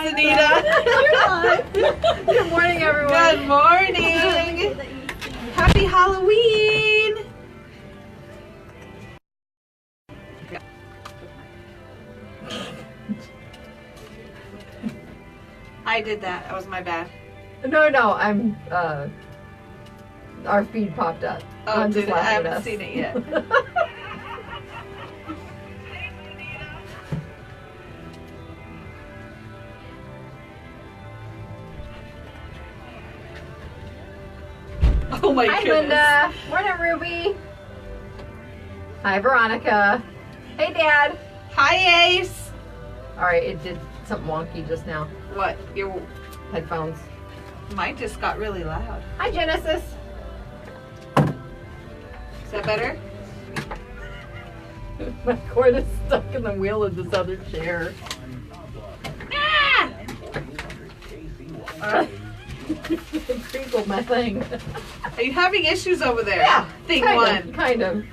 Anita. Good morning, everyone. Good morning. Happy Halloween. I did that. That was my bad. No, I'm, our feed popped up. Oh, I'm did just it? I laughing at haven't us. seen it yet. Oh my Hi, goodness. Linda. Morning, Ruby. Hi, Veronica. Hey, Dad. Hi, Ace. All right, it did something wonky just now. What? Your Headphones. mine just got really loud. Hi, Genesis. Is that better? My cord is stuck in the wheel of this other chair. Ah! It crinkled my thing. Are you having issues over there? Yeah, Thing kind one. of, kind of.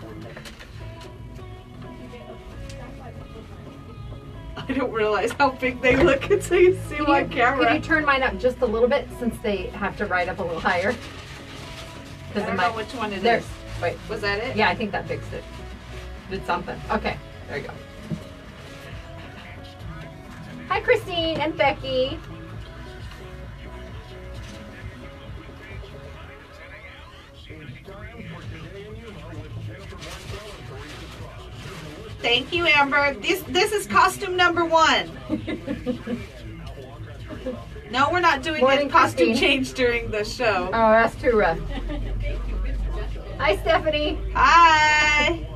I don't realize how big they look until you see them on camera. Could you turn mine up just a little bit since they have to ride up a little higher? I don't know which one it there, is. Wait. Was that it? Yeah, I think that fixed it. Did something. Okay, there you go. Hi, Christine and Becky. Thank you, Amber. This is costume number 1. No, we're not doing Morning, a costume Christine. change during the show. Oh, that's too rough. Hi, Stephanie. Hi.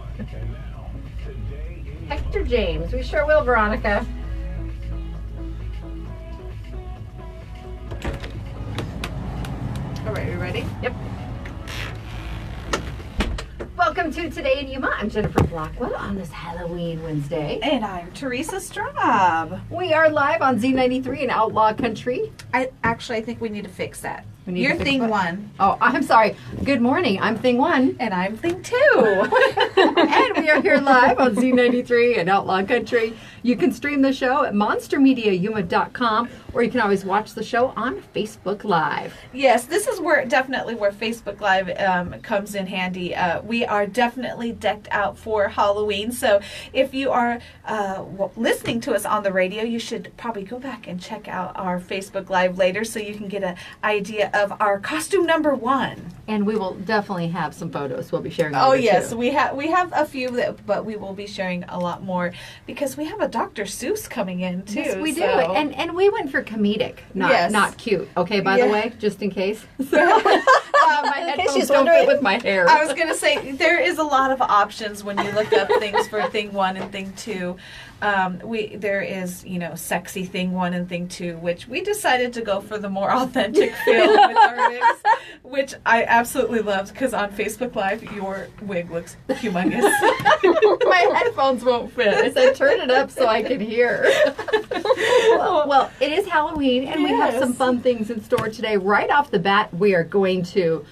Hector James. We sure will, Veronica. All right, we ready? Yep. Welcome to Today in Yuma. I'm Jennifer Blackwell on this Halloween Wednesday. And I'm Teresa Straub. We are live on Z93 in Outlaw Country. I think we need to fix that. We need You're to fix thing what? 1. Oh, I'm sorry. Good morning. I'm Thing 1. And I'm thing 2. And we are here live on Z93 in Outlaw Country. You can stream the show at monstermediayuma.com, or you can always watch the show on Facebook Live. Yes, this is definitely where Facebook Live comes in handy. We are definitely decked out for Halloween. So if you are listening to us on the radio, you should probably go back and check out our Facebook Live later so you can get an idea of our costume number 1. And we will definitely have some photos we'll be sharing. Oh later, yes, too. we have a few, but we will be sharing a lot more because we have a Dr. Seuss coming in too. Yes, we do. so- And we went for comedic, Yes. not cute. Okay, by Yeah. the way, just in case. My headphones she's don't wondering. fit with my hair. I was gonna say there is a lot of options when you look up things for thing 1 and thing 2. There is sexy thing 1 and thing 2, which we decided to go for the more authentic feel with our wigs, which I absolutely loved because on Facebook Live your wig looks humongous. My headphones won't fit. I said turn it up so I can hear. Well, it is Halloween, and we have Yes. some fun things in store today. Right off the bat, we are going to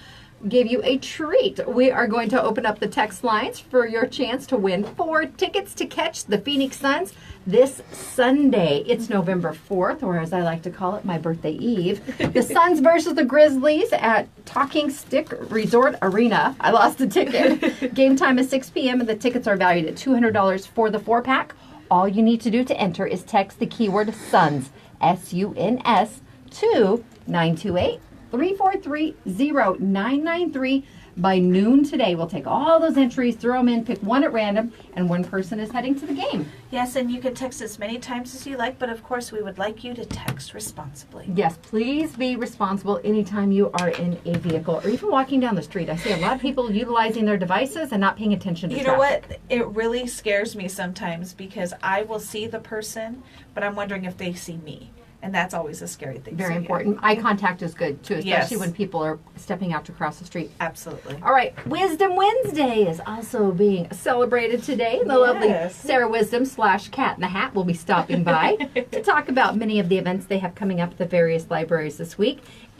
give you a treat. We are going to open up the text lines for your chance to win 4 tickets to catch the Phoenix Suns this Sunday. It's November 4th, or as I like to call it, my birthday eve. The Suns versus the Grizzlies at Talking Stick Resort Arena. I lost a ticket. Game time is 6 p.m. and the tickets are valued at $200 for the 4-pack. All you need to do to enter is text the keyword SUNS, S-U-N-S, to 928-343-0993 by noon today. We'll take all those entries, throw them in, pick one at random, and one person is heading to the game. Yes, and you can text as many times as you like, but of course we would like you to text responsibly. Yes, please be responsible anytime you are in a vehicle or even walking down the street. I see a lot of people utilizing their devices and not paying attention to You know traffic. what? It really scares me sometimes because I will see the person, but I'm wondering if they see me. And that's always a scary thing. Very So, yeah. important. Eye contact is good, too, especially Yes. when people are stepping out to cross the street. Absolutely. All right, Wisdom Wednesday is also being celebrated today. The lovely Yes. Sarah Wisdom / Cat in the Hat will be stopping by to talk about many of the events they have coming up at the various libraries this week.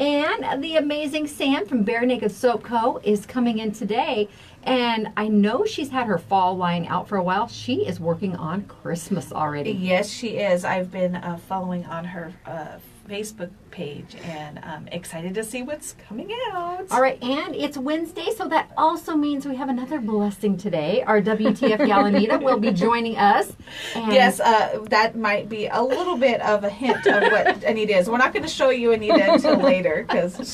And the amazing Sam from Bare Naked Soap Co. is coming in today. And I know she's had her fall line out for a while. She is working on Christmas already. Yes, she is. I've been following on her Facebook page, and I'm excited to see what's coming out. All right, and it's Wednesday, so that also means we have another blessing today. Our WTF gal Anita will be joining us. And Yes, that might be a little bit of a hint of what Anita is. We're not going to show you Anita until later, because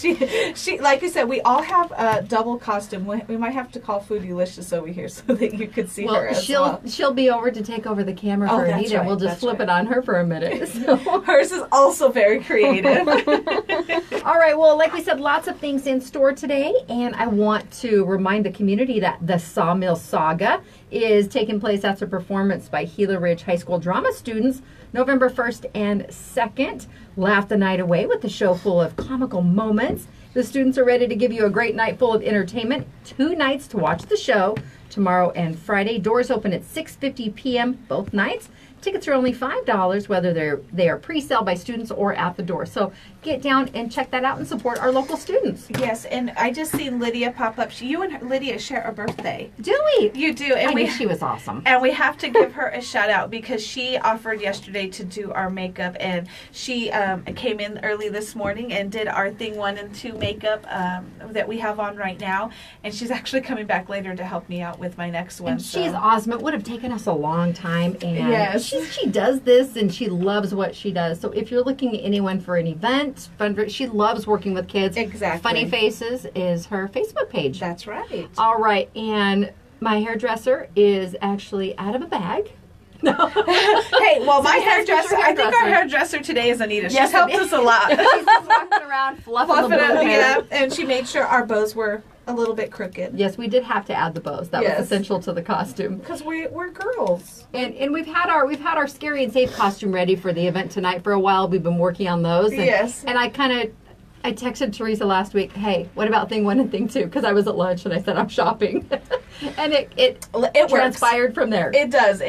she, like you said, we all have a double costume. We might have to call Foodylicious over here so that you could see her as well. She'll be over to take over the camera for that's Anita. right, We'll just that's flip right. it on her for a minute. So. Hers is also very creative. All right, well, like we said, lots of things in store today, and I want to remind the community that the Sawmill Saga is taking place. That's a performance by Gila Ridge High School drama students, November 1st and 2nd. Laugh the night away with a show full of comical moments. The students are ready to give you a great night full of entertainment. 2 nights to watch the show, tomorrow and Friday. Doors open at 6:50 p.m. both nights. Tickets are only $5, whether they are pre-sale by students or at the door. So get down and check that out and support our local students. Yes, and I just seen Lydia pop up. You and Lydia share a birthday. Do we? You do, and I knew she was awesome. And we have to give her a shout out because she offered yesterday to do our makeup, and she came in early this morning and did our thing 1 and 2 makeup that we have on right now. And she's actually coming back later to help me out with my next one. And she's awesome. It would have taken us a long time, and Yes. she does this, and she loves what she does. So if you're looking at anyone for an event, she loves working with kids. Exactly. Funny Faces is her Facebook page. That's right. All right, and my hairdresser is actually out of a bag. Hey, well, my Sometimes hairdresser, your I think our hairdresser. hairdresser today is Anita. She's Yes, helped it us a lot. She's just walking around fluffing the Fluff it blue up, hair. yeah, and she made sure our bows were a little bit crooked. Yes, we did have to add the bows. That Yes. was essential to the costume. Because we're girls. And we've had our scary and safe costume ready for the event tonight for a while. We've been working on those. And, Yes. And I texted Teresa last week, hey, what about thing 1 and thing 2? Because I was at lunch and I said I'm shopping. And it transpired from there. It does.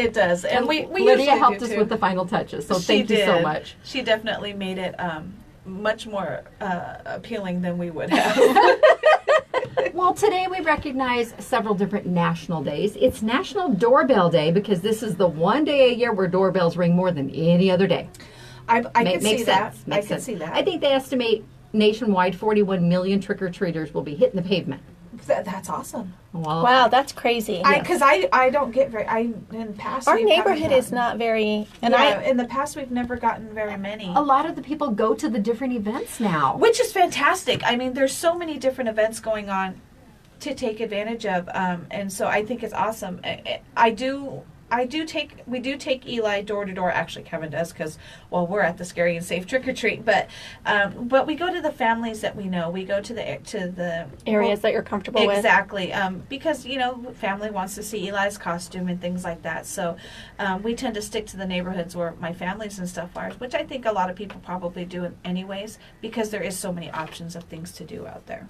And we Lydia usually helped do us too. with the final touches. So She thank you so did. much. She definitely made it much more appealing than we would have. Well, today we recognize several different national days. It's National Doorbell Day because this is the one day a year where doorbells ring more than any other day. I can see that. I can Makes see sense. that. I think they estimate nationwide 41 million trick-or-treaters will be hitting the pavement. That's awesome. Well, Wow, that's crazy. Because I don't get very. In the past Our we haven't neighborhood is gotten- not very, and Yeah, in the past we've never gotten very many. a lot of the people go to the different events now. Which is fantastic. I mean, there's so many different events going on to take advantage of, and so I think it's awesome. We do take Eli door to door. Actually, Kevin does because, well, we're at the Scary and Safe Trick or Treat. But we go to the families that we know. We go to the areas that you're comfortable with. Exactly, because family wants to see Eli's costume and things like that. So we tend to stick to the neighborhoods where my families and stuff are, which I think a lot of people probably do anyways, because there is so many options of things to do out there.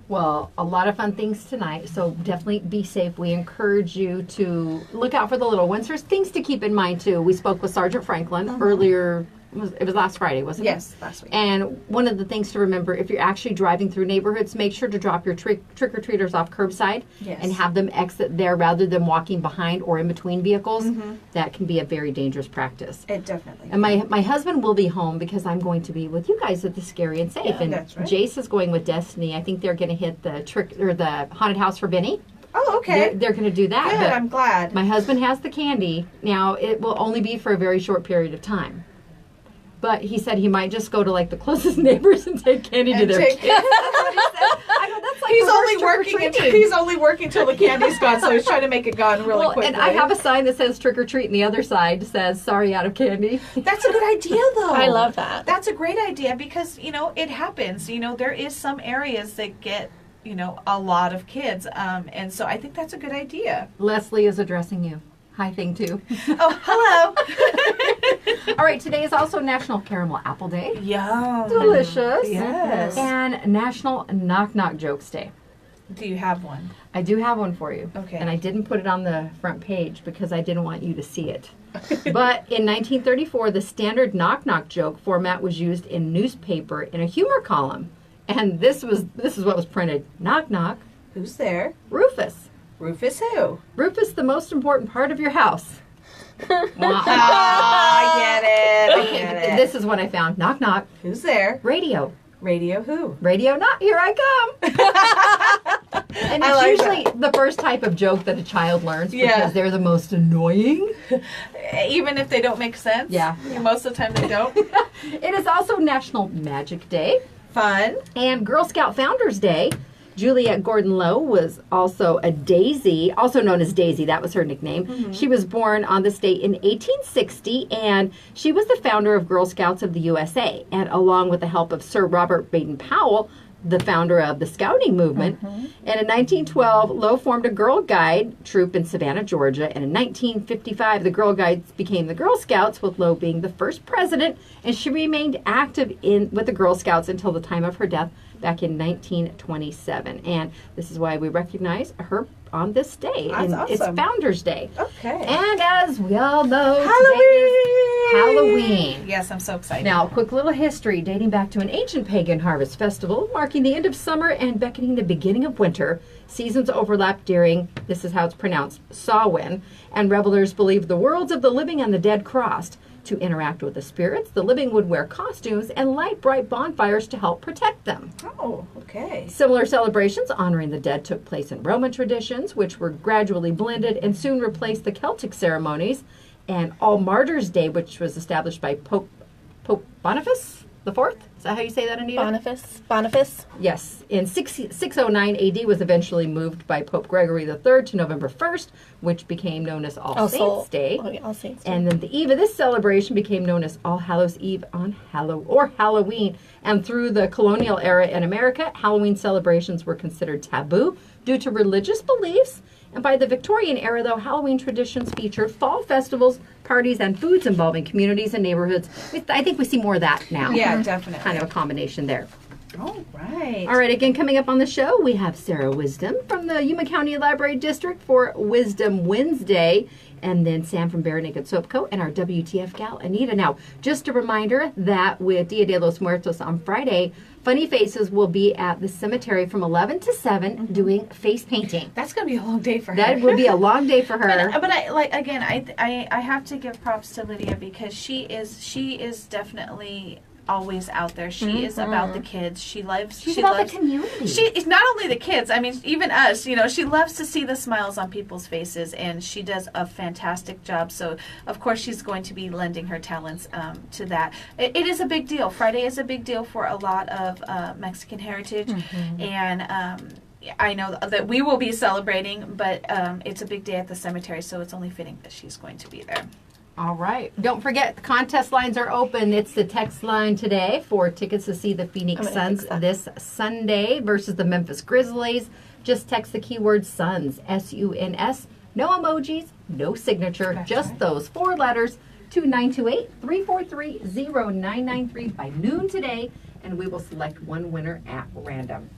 Well, a lot of fun things tonight, so definitely be safe. We encourage you to look out for the little ones. There's things to keep in mind, too. We spoke with Sergeant Franklin earlier. It was last Friday, wasn't it? Yes, last week. And one of the things to remember, if you're actually driving through neighborhoods, make sure to drop your trick-or-treaters off curbside Yes. and have them exit there rather than walking behind or in between vehicles. That can be a very dangerous practice. It definitely. And my husband will be home because I'm going to be with you guys at the Scary and Safe. Yeah, and that's right. Jace is going with Destiny. I think they're going to hit the the haunted house for Benny. Oh, okay. They're going to do that. Good. but I'm glad. my husband has the candy. Now, it will only be for a very short period of time. But he said he might just go to like the closest neighbors and take candy to And their take- kids. That's what he said. I go, that's like He's reverse only working. trick-or-treating. He's only working till the candy's gone, so he's trying to make it gone really Well, quickly. and I have a sign that says trick or treat, and the other side says sorry, out of candy. That's a good idea, though. I love that. That's a great idea because it happens. There is some areas that get a lot of kids, and so I think that's a good idea. Leslie is addressing you. Hi, thing too. Oh, hello. All right, today is also National Caramel Apple Day. Yum. Delicious. Yes. And National Knock Knock Jokes Day. Do you have one? I do have one for you. Okay. And I didn't put it on the front page because I didn't want you to see it. But in 1934, the standard knock knock joke format was used in newspaper in a humor column. And this is what was printed. Knock, knock. Who's there? Rufus. Rufus who? Rufus, the most important part of your house. I get it. This is what I found. Knock, knock. Who's there? Radio. Radio who? Radio, not here I come. And it's usually the first type of joke that a child learns because they're the most annoying. Even if they don't make sense? Yeah. Most of the time they don't. It is also National Magic Day. Fun. And Girl Scout Founders Day. Juliette Gordon-Low was also a Daisy, also known as Daisy. That was her nickname. Mm-hmm. She was born on this date in 1860, and she was the founder of Girl Scouts of the USA. And along with the help of Sir Robert Baden-Powell, the founder of the Scouting movement. Mm-hmm. And in 1912, Low formed a Girl Guide troop in Savannah, Georgia. And in 1955, the Girl Guides became the Girl Scouts, with Low being the first president. And she remained active with the Girl Scouts until the time of her death back in 1927. And this is why we recognize her on this day. That's awesome. It's Founders Day. Okay. And as we all know, Halloween! today is Halloween. Yes, I'm so excited. Now, a quick little history dating back to an ancient pagan harvest festival marking the end of summer and beckoning the beginning of winter. Seasons overlap during, this is how it's pronounced, Samhain, and revelers believed the worlds of the living and the dead crossed. To interact with the spirits, the living would wear costumes and light bright bonfires to help protect them. Oh, okay. Similar celebrations honoring the dead took place in Roman traditions, which were gradually blended and soon replaced the Celtic ceremonies. And All Martyrs' Day, which was established by Pope Boniface IV. Is that how you say that, Anita? Boniface. Yes. In 609 AD was eventually moved by Pope Gregory III to November 1st, which became known as All Saints' Day. Oh, yeah, All Saints Day. And then the eve of this celebration became known as All Hallows Eve on Halloween. And through the colonial era in America, Halloween celebrations were considered taboo due to religious beliefs. And by the Victorian era, though, Halloween traditions featured fall festivals, parties, and foods involving communities and neighborhoods. I think we see more of that now. Yeah, definitely. Kind of a combination there. All right. All right, again, coming up on the show, we have Sarah Wisdom from the Yuma County Library District for Wisdom Wednesday, and then Sam from Bare Naked Soap Co. and our WTF gal, Anita. Now, just a reminder that with Dia de los Muertos on Friday, Funny Faces will be at the cemetery from 11 to 7 doing face painting. That's going to be a long day for her. That will be a long day for her. But I have to give props to Lydia because she is definitely always out there. She is about the kids. She's about the community. It's not only the kids. I mean, even us. You know, she loves to see the smiles on people's faces, and she does a fantastic job. So, of course, she's going to be lending her talents to that. It is a big deal. Friday is a big deal for a lot of Mexican heritage, and I know that we will be celebrating, but it's a big day at the cemetery, so it's only fitting that she's going to be there. All right. Don't forget, the contest lines are open. It's the text line today for tickets to see the Phoenix Suns this Sunday versus the Memphis Grizzlies. Just text the keyword SUNS, S-U-N-S. No emojis, no signature, just those 4 letters to 928-343-0993 by noon today, and we will select one winner at random.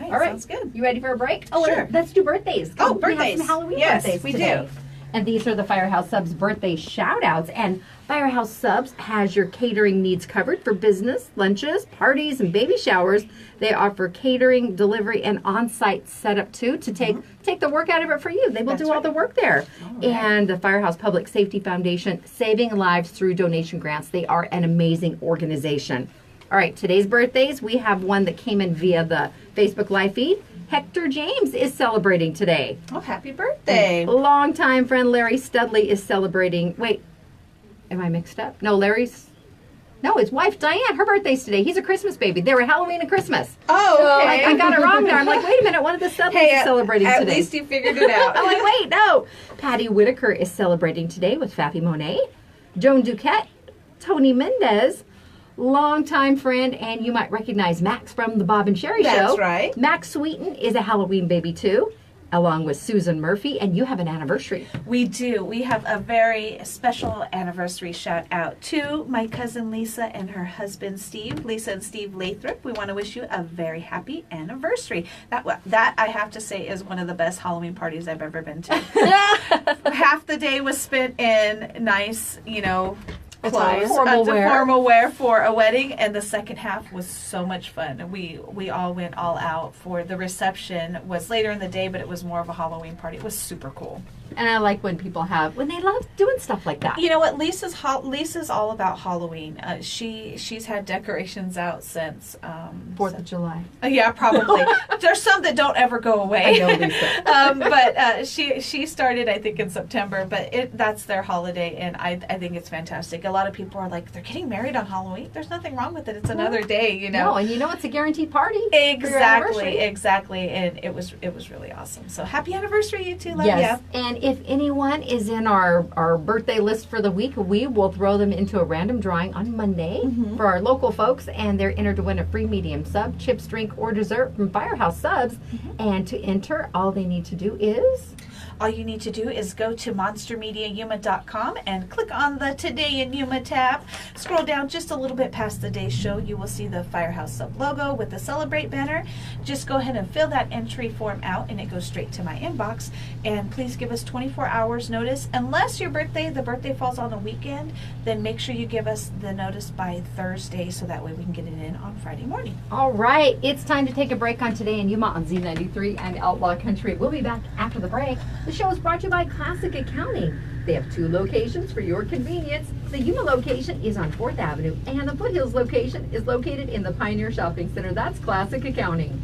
All right. Sounds good. You ready for a break? Oh, sure. Let's do birthdays. Oh, birthdays. We have some Halloween birthdays we today. do. And these are the Firehouse Subs birthday shout-outs. And Firehouse Subs has your catering needs covered for business, lunches, parties, and baby showers. They offer catering, delivery, and on-site setup, too, to take the work out of it for you. They will do all the work there. Right. And the Firehouse Public Safety Foundation, saving lives through donation grants. They are an amazing organization. All right, today's birthdays, we have one that came in via the Facebook Live feed. Hector James is celebrating today. Oh, happy birthday. Longtime friend Larry Studley is celebrating. Wait, am I mixed up? No, his wife Diane, her birthday's today. He's a Christmas baby. They were Halloween and Christmas. Oh, okay. I got it wrong there. I'm like, wait a minute, one of the Studleys is celebrating today. At least you figured it out. I'm like, wait, no. Patty Whitaker is celebrating today with Faffy Monet. Joan Duquette, Tony Mendez, longtime friend, and you might recognize Max from the Bob and Sherry Show. That's right. Max Sweeten is a Halloween baby too, along with Susan Murphy, and you have an anniversary. We do. We have a very special anniversary shout out to my cousin Lisa and her husband Steve. Lisa and Steve Lathrop. We want to wish you a very happy anniversary. That I have to say is one of the best Halloween parties I've ever been to. Half the day was spent in nice, clothes, Formal wear. formal wear for a wedding, and the second half was so much fun. We all went all out for the reception. Was later in the day, but it was more of a Halloween party. It was super cool. And I like when people when they love doing stuff like that. You know what? Lisa's all about Halloween. She's had decorations out since 4th of July. Yeah, probably. There's some that don't ever go away. I know, Lisa. But she started, I think, in September. But that's their holiday, and I think it's fantastic. A lot of people are like, they're getting married on Halloween. There's nothing wrong with it. It's another day, you know. No, and it's a guaranteed party. Exactly, and it was really awesome. So happy anniversary, you two. Love Yes, ya. and if anyone is in our birthday list for the week, we will throw them into a random drawing on Monday for our local folks, and they're entered to win a free medium sub, chips, drink, or dessert from Firehouse Subs. And to enter, all they need to do is... All you need to do is go to monstermediayuma.com and click on the Today in Yuma tab. Scroll down just a little bit past the day's show. You will see the Firehouse Sub logo with the Celebrate banner. Just go ahead and fill that entry form out, and it goes straight to my inbox. And please give us 24 hours notice. Unless the birthday falls on a weekend, then make sure you give us the notice by Thursday so that way we can get it in on Friday morning. All right, it's time to take a break on Today in Yuma on Z93 and Outlaw Country. We'll be back after the break. The show is brought to you by Classic Accounting. They have 2 locations for your convenience. The Yuma location is on 4th Avenue, and the Foothills location is located in the Pioneer Shopping Center. That's Classic Accounting.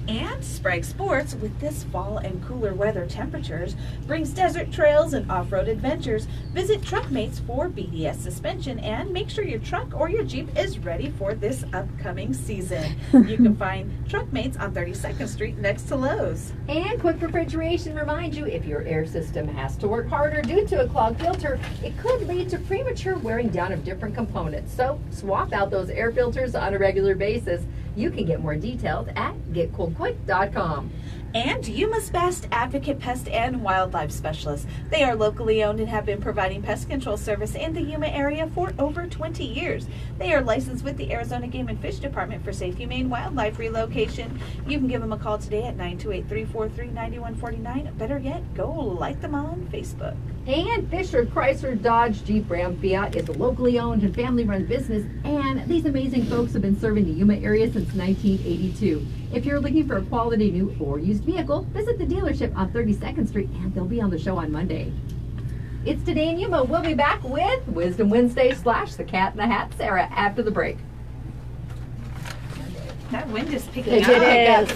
And Sprague Sports, with this fall and cooler weather temperatures, brings desert trails and off-road adventures. Visit Truckmates for BDS suspension and make sure your truck or your Jeep is ready for this upcoming season. You can find Truckmates on 32nd Street next to Lowe's. And Quick Refrigeration reminds you, if your air system has to work harder due to a clogged filter, it could lead to premature wearing down of different components. So swap out those air filters on a regular basis. You can get more details at getcoolquick.com. And Yuma's best advocate pest and wildlife specialists. They are locally owned and have been providing pest control service in the Yuma area for over 20 years. They are licensed with the Arizona Game and Fish Department for safe, humane wildlife relocation. You can give them a call today at 928-343-9149. Better yet, go like them on Facebook. And Fisher Chrysler Dodge Jeep Ram Fiat is a locally owned and family-run business, and these amazing folks have been serving the Yuma area since 1982. If you're looking for a quality new or used vehicle, visit the dealership on 32nd Street, and they'll be on the show on Monday. It's Today in Yuma. We'll be back with Wisdom Wednesday / The Cat in the Hat Sarah after the break. That wind is picking It up. is.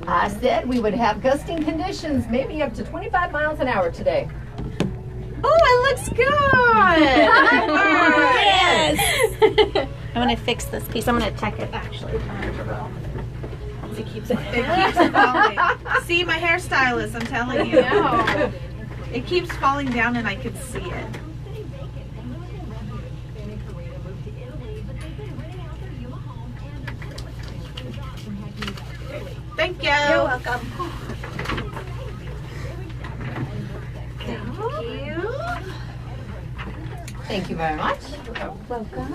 I said we would have gusting conditions, maybe up to 25 miles an hour today. Oh, it looks good. Yes. I'm going to fix this piece. I'm going to check it actually. It keeps falling. See, my hairstylist, I'm telling you. No. It keeps falling down and I can see it. Thank you. You're welcome. Thank you. Thank you very much. Welcome.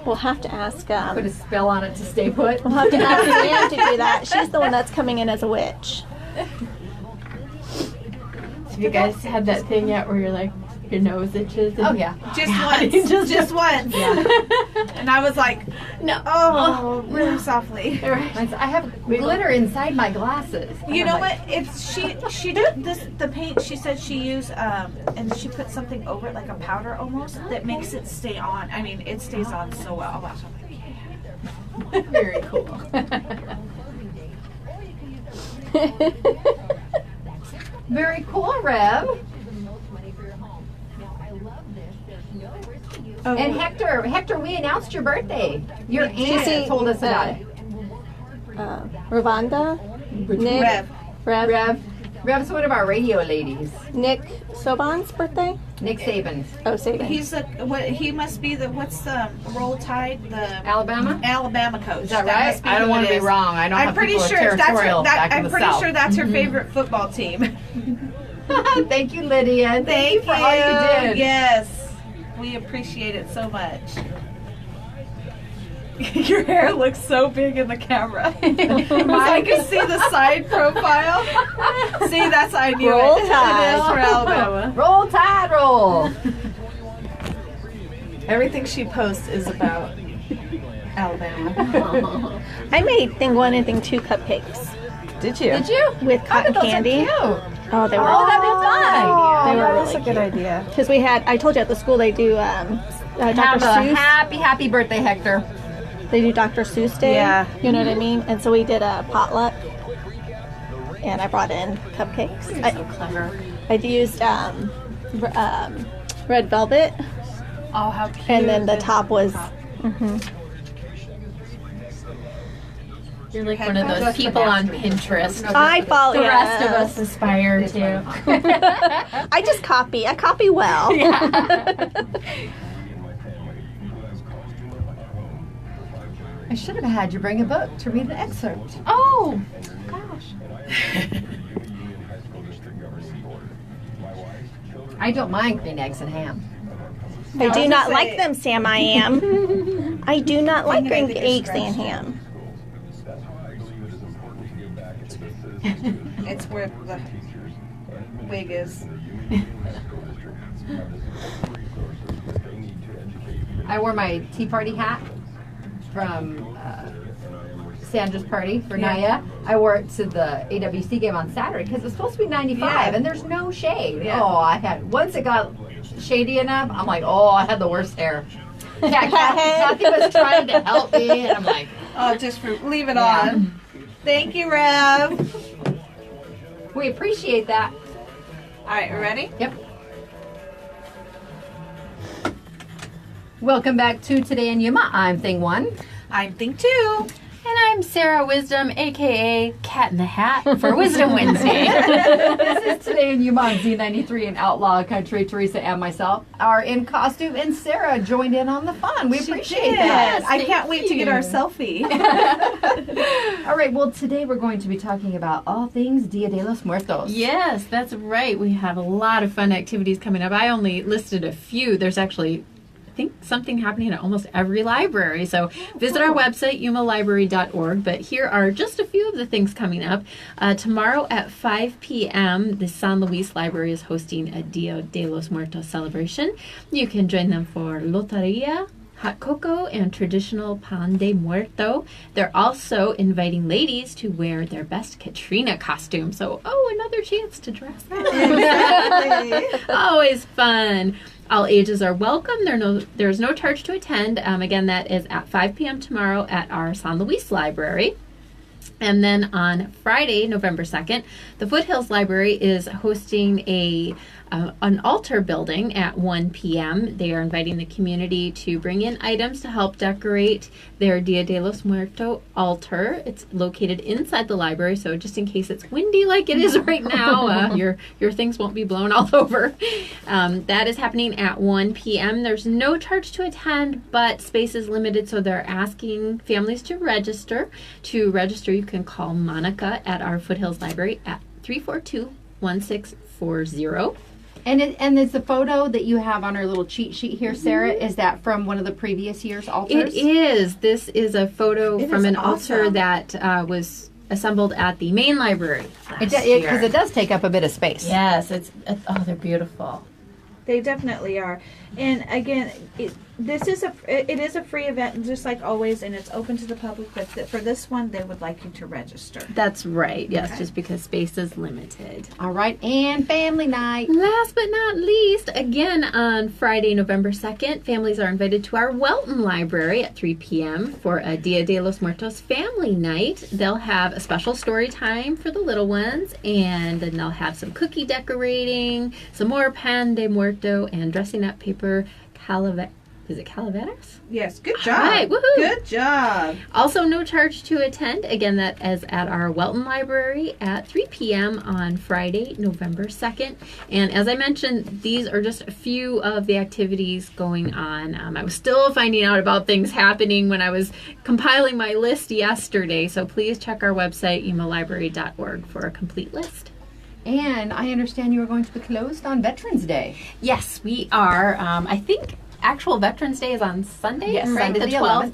We'll have to ask. Put a spell on it to stay put. We'll have to ask Ann to do that. She's the one that's coming in as a witch. Have you guys had that thing yet where you're like, your nose itches? And Oh, yeah. Just once. Just once. Yeah. And I was like, No. oh, really softly. I have glitter inside my glasses. You know what? It's she did this the paint. She said she used and she put something over it like a powder almost that makes it stay on. I mean, it stays on so well. I was like, yeah. Very cool. Very cool, Rev. Oh, And Hector, we announced your birthday. Your We aunt did. told us about it. Ravonda, Nick, Rev. Rev's one of our radio ladies. Nick Soban's birthday. Nick Sabins. Oh, Saban. He's he must be what's the Roll Tide, the Alabama? Alabama coach. Is that right? must be I don't who want it to be is. wrong. I know I'm how pretty people sure are that's territorial back in I'm the pretty South. sure that's her favorite football team. Thank you, Lydia. Thank you for all you did. Yes, we appreciate it so much. Your hair looks so big in the camera. I can see the side profile. See, that's I knew Roll it. Tide. It is for Alabama. Roll Tide, roll. Everything she posts is about Alabama. I made thing 1 and thing 2 cupcakes Did you? Did you? with cotton candy. Cute. Oh, they were. Oh, that'd be fun. They were that was really a good idea. Because we had, I told you at the school they do Have Dr. a Seuss. happy birthday, Hector. They do Dr. Seuss Day. Yeah. You know what I mean? And so we did a potluck. And I brought in cupcakes. So clever. I used red velvet. Oh, how cute. And then the top was. You're like one of those people on Pinterest. I follow. The rest of us aspire to. I just copy. I copy well. I should have had you bring a book to read an excerpt. Oh, gosh. I don't mind green eggs and ham. I do not say- like them, Sam. I am. I do not like Thinking green about the eggs and ham. It's where the wig is. I wore my Tea Party hat from Sandra's party for Naya. I wore it to the AWC game on Saturday because it's supposed to be 95 and there's no shade. Yeah. Oh, I had, once it got shady enough, I'm like, oh, I had the worst hair. Yeah, Kathy was trying to help me, and I'm like, Oh, leave it on. Thank you, Rev. we appreciate that. All right, ready? Yep. Welcome back to Today in Yuma. I'm Thing One. I'm Thing 2. And I'm Sarah Wisdom, aka Cat in the Hat, for Wisdom Wednesday. This is Today in Yuma on Z93 in Outlaw Country. Teresa and myself are in costume, and Sarah joined in on the fun. We appreciate that. I can't wait to get our selfie. All right, well, today we're going to be talking about all things Dia de los Muertos. Yes, that's right. We have a lot of fun activities coming up. I only listed a few. There's actually, I think, something happening at almost every library. So visit our website, yumalibrary.org. But here are just a few of the things coming up. Tomorrow at 5 p.m., the San Luis Library is hosting a Dia de los Muertos celebration. You can join them for Loteria, hot cocoa, and traditional pan de muerto. They're also inviting ladies to wear their best Katrina costume. So, another chance to dress up. Exactly. Always fun. All ages are welcome. There's no charge to attend. Again, that is at 5 p.m. tomorrow at our San Luis Library. And then on Friday, November 2nd, the Foothills Library is hosting an altar building at 1 p.m. They are inviting the community to bring in items to help decorate their Dia de los Muertos altar. It's located inside the library, so just in case it's windy like it is right now, your things won't be blown all over. That is happening at 1 p.m. There's no charge to attend, but space is limited, so they're asking families to register. To register, you can call Monica at our Foothills Library at 342-1640. And is the photo that you have on our little cheat sheet here, Sarah, is that from one of the previous year's altars? It is. This is a photo It from is an altar awesome. that was assembled at the main library last year. Because it does take up a bit of space. Yes, they're beautiful. They definitely are. And again, it is a free event, just like always, and it's open to the public. But for this one, they would like you to register. That's right. Yes, Okay. just because space is limited. All right, and family night. Last but not least, again on Friday, November 2nd, families are invited to our Welton Library at 3 p.m. for a Dia de los Muertos family night. They'll have a special story time for the little ones, and then they'll have some cookie decorating, some more pan de muerto, and dressing up paper calaveras? Yes, good job. Right, woohoo. Good job. Also, no charge to attend. Again, that is at our Welton Library at 3 p.m. on Friday, November 2nd. And as I mentioned, these are just a few of the activities going on. I was still finding out about things happening when I was compiling my list yesterday. So please check our website, yumalibrary.org, for a complete list. And I understand you are going to be closed on Veterans Day. Yes, we are. I think actual Veterans Day is on Sunday, Yes, right? Sunday The the 12th.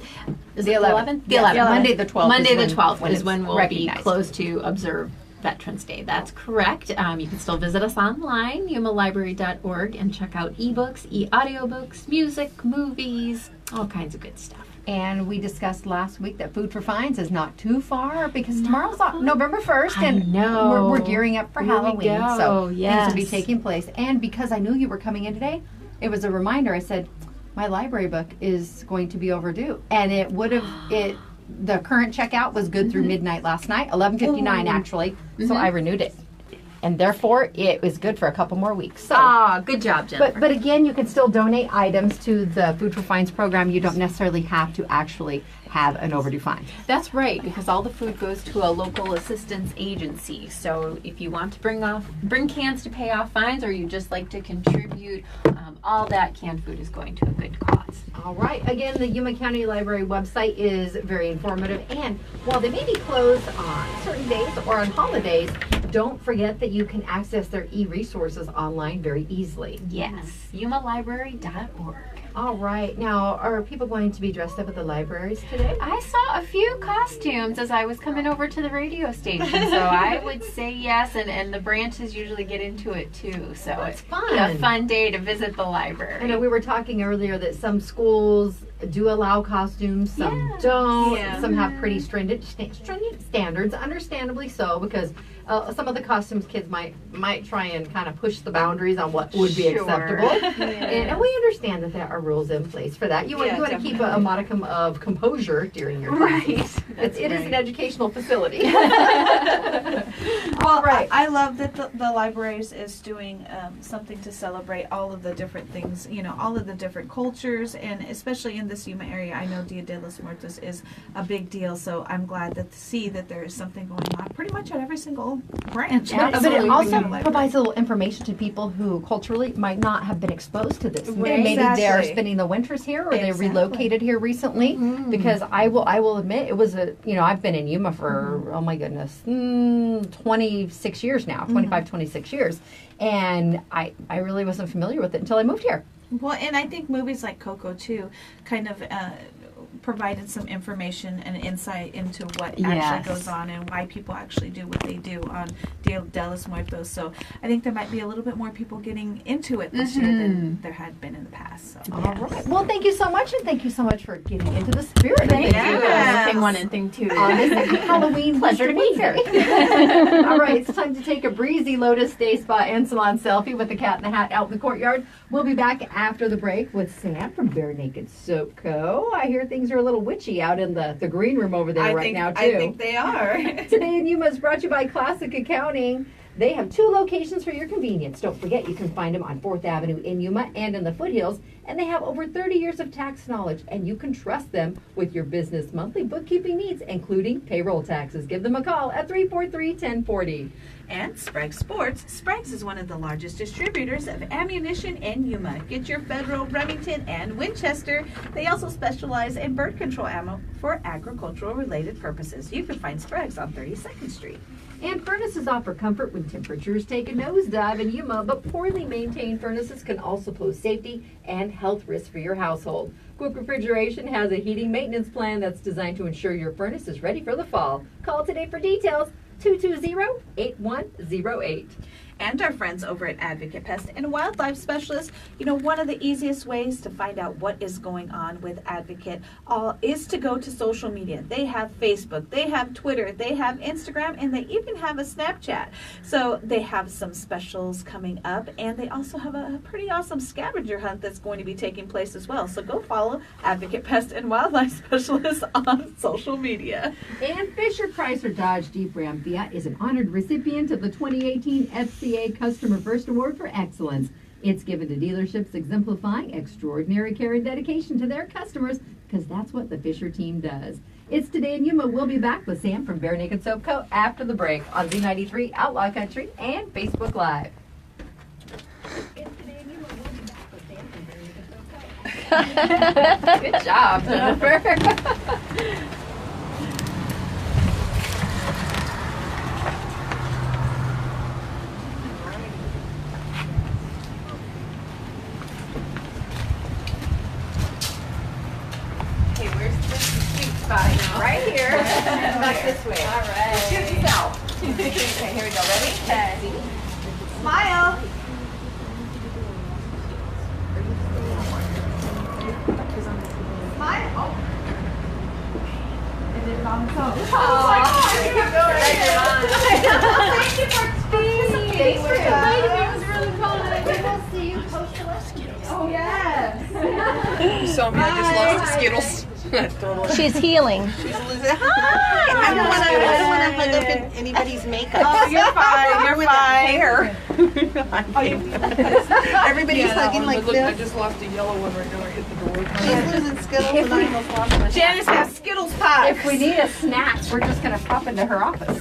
Is The it the 11th. 11th? The Yes, 11th. Monday the 12th. Monday the is 12th when is when it's we'll recognized. be closed to observe Veterans Day. That's correct. You can still visit us online, yumalibrary.org, and check out ebooks, e-audiobooks, music, movies, all kinds of good stuff. And we discussed last week that Food for Fines is not too far because tomorrow's November 1st, and I know. we're gearing up for Here we Halloween. go. So Yes. things will be taking place. And because I knew you were coming in today, it was a reminder. I said, my library book is going to be overdue. And it would have, the current checkout was good through midnight last night, 11:59 actually. So I renewed it. And therefore, it was good for a couple more weeks. So, Good job, Jennifer. but again, you can still donate items to the Food for Fines program. You don't necessarily have to actually have an overdue fine. That's right, because all the food goes to a local assistance agency. So if you want to bring cans to pay off fines, or you just like to contribute, all that canned food is going to a good cause. All right. Again, the Yuma County Library website is very informative. And while they may be closed on certain days or on holidays, don't forget that you can access their e-resources online very easily. Yes, yumalibrary.org. All right. Now, are people going to be dressed up at the libraries today? I saw a few costumes as I was coming over to the radio station, so I would say yes, and the branches usually get into it too. So That's it's fun. a fun day to visit the library. I know we were talking earlier that some schools do allow costumes, some don't. Yeah. Some have pretty stringent standards, understandably so, because some of the costumes kids might try and kind of push the boundaries on what would be Sure. acceptable. And we understand that there are rules in place for that. You want to keep a modicum of composure during your classes. It is an educational facility. Well, right. I love that the libraries is doing something to celebrate all of the different things, all of the different cultures, and especially in this Yuma area, I know Dia de los Muertos is a big deal, so I'm glad to see that there is something going on pretty much at every single branch. But it Absolutely. also Within the library. provides a little information to people who culturally might not have been exposed to this. Right. Maybe they're Exactly. spending the winters here, or they Exactly. relocated here recently. Because I will admit, it was I've been in Yuma for oh my goodness, 26 years now, 25, 26 years, and I really wasn't familiar with it until I moved here. Well, and I think movies like Coco too kind of provided some information and insight into what Yes. actually goes on and why people actually do what they do on Dia de los Muertos. So I think there might be a little bit more people getting into it this year than there had been in the past. So. All right. Well, thank you so much, and thank you so much for getting into the spirit of Thank things. you. Yes. Thing one and thing two. On this Halloween Pleasure to be here. All right, it's time to take a breezy Lotus Day Spa and Salon selfie with the Cat in the Hat out in the courtyard. We'll be back after the break with Sam from Bare Naked Soap Co. I hear things are a little witchy out in the green room over there now, too. I think they are. Today in Yuma is brought to you by Classic Accounting. They have 2 locations for your convenience. Don't forget, you can find them on 4th Avenue in Yuma and in the foothills. And they have over 30 years of tax knowledge, and you can trust them with your business monthly bookkeeping needs, including payroll taxes. Give them a call at 343-1040. And Sprague Sports. Sprague's is one of the largest distributors of ammunition in Yuma. Get your Federal, Remington, and Winchester. They also specialize in bird control ammo for agricultural related purposes. You can find Sprague's on 32nd Street. And furnaces offer comfort when temperatures take a nosedive in Yuma, but poorly maintained furnaces can also pose safety and health risks for your household. Quick Refrigeration has a heating maintenance plan that's designed to ensure your furnace is ready for the fall. Call today for details, 220-8108. And our friends over at Advocate Pest and Wildlife Specialists. One of the easiest ways to find out what is going on with Advocate is to go to social media. They have Facebook, they have Twitter, they have Instagram, and they even have a Snapchat. So they have some specials coming up, and they also have a pretty awesome scavenger hunt that's going to be taking place as well. So go follow Advocate Pest and Wildlife Specialists on social media. And Fisher Chrysler Dodge Jeep Ram Fiat is an honored recipient of the 2018 FCA Customer First Award for Excellence. It's given to dealerships exemplifying extraordinary care and dedication to their customers, because that's what the Fisher team does. It's Today in Yuma. We'll be back with Sam from Bare Naked Soap Co. after the break on Z93 Outlaw Country and Facebook Live. It's Today in Yuma. We'll be back with Sam from Bare Naked Soap Co. Good job, Jennifer. Okay, where's the sweet spot now? Right here. Back this way. All right. Choose yourself. Okay, here we go. Ready? Okay. Smile. Smile. Oh. It did it on its own. Oh, here you go. Thank you for being with us. It was really fun. We'll see you post to us. Oh, yes. You saw me, I just lost the Skittles. Totally. She's healing. Hi! I don't want to hug up in anybody's makeup. Oh, you're fine. You're fine. Everybody's hugging like I this. just lost a yellow one right now. I hit the door. She's losing Skittles and I almost lost my Janice has Skittles pops. If we need a snack, we're just going to pop into her office.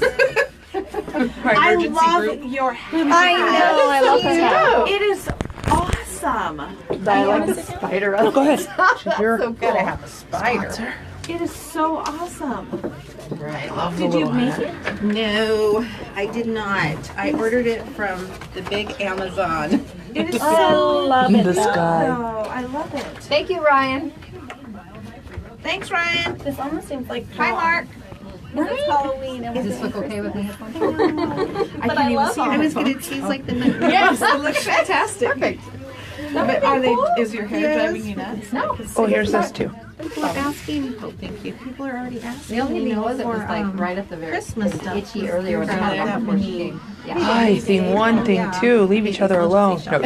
My I emergency love group. your hat. I know. I love her hat. It is awesome. I like the spider. Go ahead. You're gonna have a spider. It is so awesome. Right. Did you make it? No, I did not. I ordered it from the big Amazon. It is I so. love it. The though. sky. Oh, I love it. Thank you, Ryan. Thanks, Ryan. This almost seems like Hi, Mark. It's Halloween. And Does this look okay with me? But I love I them. was gonna tease like the night. Yes, it looks fantastic. Perfect. But are they? Is your hair Yes. driving you nuts? No. Oh, here's this too. People are asking. Oh, thank you. People are already asking. The only thing was it was for, like right at the very Christmas it was stuff. itchy earlier when I had it on before she came. Yeah. Hi, thing one, thing two, leave each other alone. No.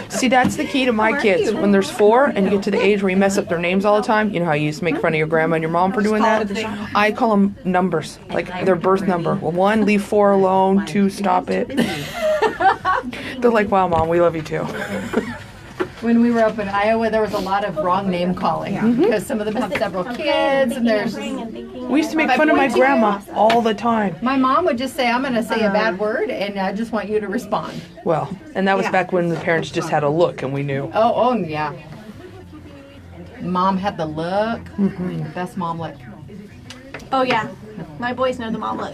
See, that's the key to my kids. When there's 4 and you get to the age where you mess up their names all the time, you know how you used to make fun of your grandma and your mom for doing that? I call them numbers, like their birth number. Well, 1, leave 4 alone. 2, stop it. They're like, wow, Mom, we love you too. When we were up in Iowa, there was a lot of wrong name calling because some of them have several kids, and there's. We used to make fun of my grandma all the time. My mom would just say, "I'm going to say a bad word, and I just want you to respond." Well, and that was back when the parents just had a look and we knew. Oh, yeah. Mom had the look. Best mom look. Oh yeah, my boys know the mom look.